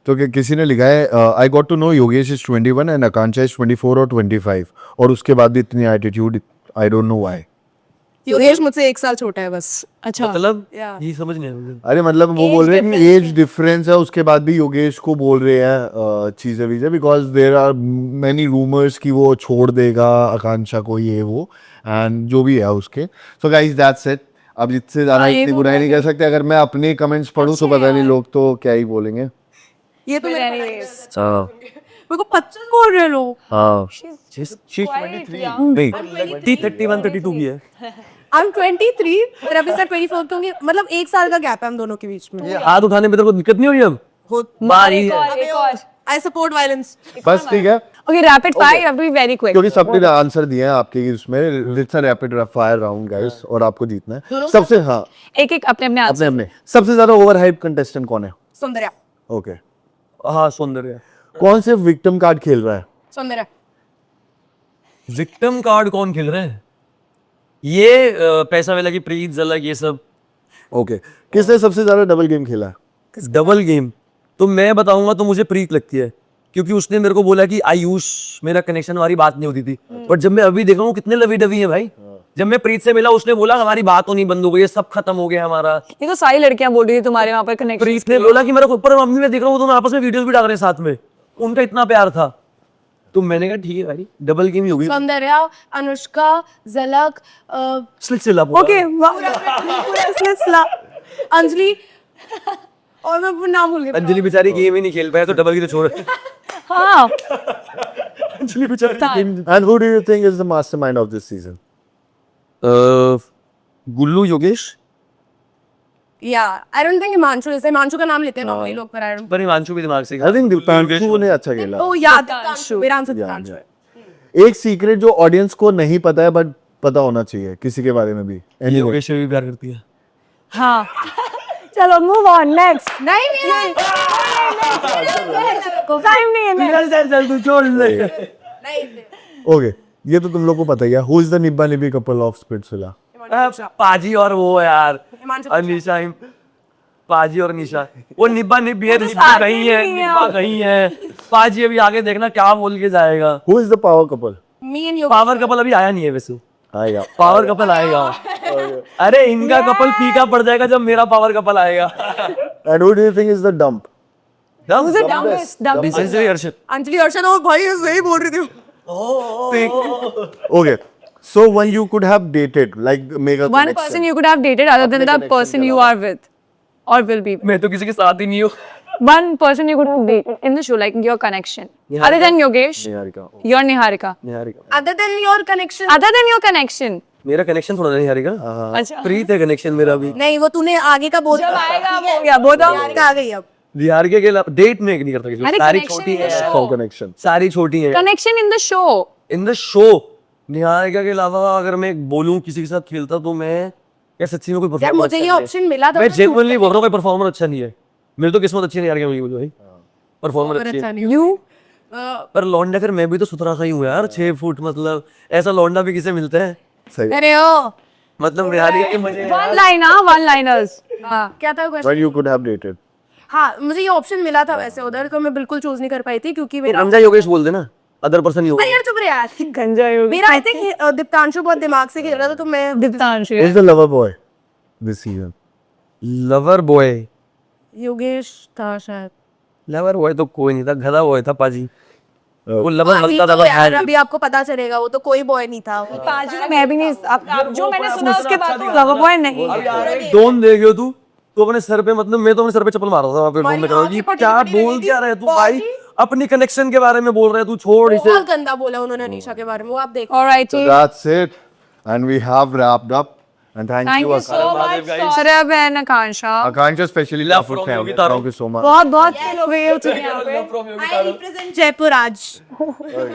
तो किसी ने लिखा है I got to know Yogesh is 21 and Akanksha is 24 और 25 और उसके बाद भी इतनी attitude, I don't know why. Yogesh मुझसे 1 साल छोटा है बस। अच्छा, मतलब ये समझ नहीं आया मुझे। अरे मतलब वो बोल रहे हैं कि एज डिफरेंस है, उसके बाद भी योगेश को बोल रहे हैं चीजें वीजें, because there are many rumours कि वो छोड़ देगा आकांक्षा को, ये वो एंड जो भी है उसके। So guys that's it. अब जिससे ज्यादा इतनी बुराई नहीं कर सकते, अगर मैं अपने कमेंट्स पढ़ूं तो पता नहीं लोग तो क्या ही बोलेंगे। ये तो मेरे हाँ को 25 बोल रहे हैं लोग। हाँ 31 32 भी है। I'm 23 और अभी से 24 क्योंकि मतलब 1 साल का गैप है हम दोनों के बीच में। हाथ उठाने में तेरे को दिक्कत नहीं हो रही अब? बारी है। I support violence। बस ठीक है, okay, rapid fire, have to be very quick. क्योंकि सबने आंसर दिए हैं आपके इसमें, it's a rapid fire round guys, और आपको जीतना है सबसे। हाँ, एक अपने अपने अपने अपने सबसे ज्यादा ओवर हाइप कंटेस्टेंट कौन है? सौंदर्या। ओके, हाँ सौंदर्य। कौन से विक्टिम कार्ड खेल रहा है? सौंदर्या। विक्टिम कार्ड कौन खेल रहे हैं? ये पैसा वाला की प्रीत झलक ये सब। ओके, किसने सबसे ज्यादा डबल गेम खेला है? डबल गेम तो मैं बताऊंगा तो मुझे प्रीत लगती है, क्योंकि उसने मेरे को बोला कि आयुष मेरा कनेक्शन हमारी बात नहीं होती थी, बट जब मैं अभी देख रहा हूँ कितने लवी डवी है भाई। जब मैं प्रीत से मिला उसने बोला हमारी बात होनी बंद हो गई है, सब खत्म हो गया हमारा। ये तो सारी लड़कियां बोल रही थी तुम्हारे वहां पर कनेक्शन। प्रीत ने बोला कि मेरा ऊपर मम्मी में देख रहा हूँ वो दोनों आपस में वीडियोस भी डाल रहे हैं साथ में, उनका इतना प्यार था। तो मैंने कहा ठीक है भाई डबल गेम ही होगी। सौंदर्या, अनुष्का, झलक, सिलसिला ओके, अंजलि और मैं अपना नाम भूल गई। अंजलि बेचारी गेम ही नहीं खेल पाया तो डबल की तो छोड़। हाँ, अंजलि बेचारी and who do you think is the mastermind of this season? Gullu Yogesh. या आई डोंट थिंक हिमांशु का नाम लेते हैं नॉर्मली लोग, पर आई डोंट। पर हिमांशु भी दिमाग से आई थिंक दीपांशु ने अच्छा खेला। ओ याद मेरा आंसर हिमांशु है। एक सीक्रेट जो ऑडियंस को नहीं पता है बट पता होना चाहिए किसी के बारे में भी। Anyway, योगेश से भी प्यार करती है। हाँ, चलो मूव ऑन, नेक्स्ट। नहीं टाइम नहीं है। ओके, ये तो तुम लोग को पता ही है। हु इज द निब्बा निब्बी कपल ऑफ स्पिट्सविला? पाजी और वो यार हिमांशु। अनिशा, पाजी और निशा। वो निब्बा निब्बी है, निब्बा कहीं है, निब्बा कहीं है। पाजी अभी आगे देखना क्या बोल के जाएगा। Who is the power couple? Me and power couple अभी आया नहीं है वैसे। आएगा, पावर कपल आएगा। अरे इनका कपल फीका पड़ जाएगा जब मेरा पावर कपल आएगा। And who do you think is the dump? Who's the dumbest? Anjali Arshad. Anjali Arshad. ओ भाई सही बोल रही थी। Okay, so when you could have dated, like make a One connection. person you could have dated other than the person you are with or will be with. मैं तो किसी के साथ ही नहीं हूँ। One person you could have dated in the show, like your connection. Other than Yogesh, Niharika. you're Niharika. Niharika. Other than your connection। Other than your connection. मेरा connection थोड़ा निहारिका। अच्छा, प्रीत है कनेक्शन मेरा भी। नहीं वो तूने आगे का बोल जब आएगा वो या बताओ। आ गई अब। निहारिका के अलावा डेट में नहीं करता किसी को। अरे सारी connection छोटी in the है। show. connection. सारी छोटी है। Connection in the show. In the show Niharika के अलावा अगर मैं बोलूं किसी के साथ खेलता तो मैं या सच्ची में कोई यार परफॉर्मर मुझे ये ऑप्शन मिला था। मैं जेन्युइनली बोल रहा हूँ कोई परफॉर्मर अच्छा नहीं है। मेरी तो किस्मत अच्छी नहीं आ रही है भाई। परफॉर्मर अच्छी है। You. पर लौंडा फिर मैं भी तो सुथरा सा ही हूँ यार, 6 फुट, मतलब ऐसा लौंडा भी किसे मिलता है? सही। अरे ओ मतलब निहारिका के मजे। One liner, one liners. हाँ. क्या था question? When you could have dated. हाँ मुझे ये ऑप्शन मिला था वैसे उधर, तो मैं बिल्कुल चूज नहीं कर पाई थी क्योंकि मेरा। रमजा योगेश बोल देना, अदर पर्सन ही होगा। अरे यार चुप रहे यार। गंजा Yogesh. मेरा आई थिंक दीप्तांशु बहुत दिमाग से खेल रहा था तो मैं। Diptanshu. Who is the lover boy this season? Lover boy. Yogesh था शायद। लवर बॉय तो कोई नहीं था, गधा बॉय था पाजी। वो लवर अभी लगता था तो बस यार अभी आपको पता चलेगा, वो तो कोई बॉय नहीं था। पाजी को मैं भी नहीं, अब जो मैंने सुना उसके बाद तो लवर बॉय नहीं है। डोन देख रहे हो तू तो अपने सर पे, मतलब मैं तो अपने सर पे चप्पल मार रहा था वहां पे डोन में। क्या बोल क्या रहे तू भाई? अपनी कनेक्शन के बारे में बोल रहे हैं, तू छोड़ इसे। बहुत गंदा बोला उन्होंने अनीशा के बारे में, वो आप देखो। Alright, So that's it. And we have wrapped up. And thank you, you so much, Saurabh and Akansha. Akansha, especially Love for from family. Yogi Taro. Thank you so much. बहुत बहुत feel हो गई है मुझे यहाँ पे। I represent Jaipur आज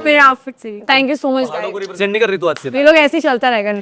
मेरे आउटफिट से। Thank you so much, guys. Represent नहीं कर रही तू आज से। ये लोग ऐसे ही चलता रहेगा।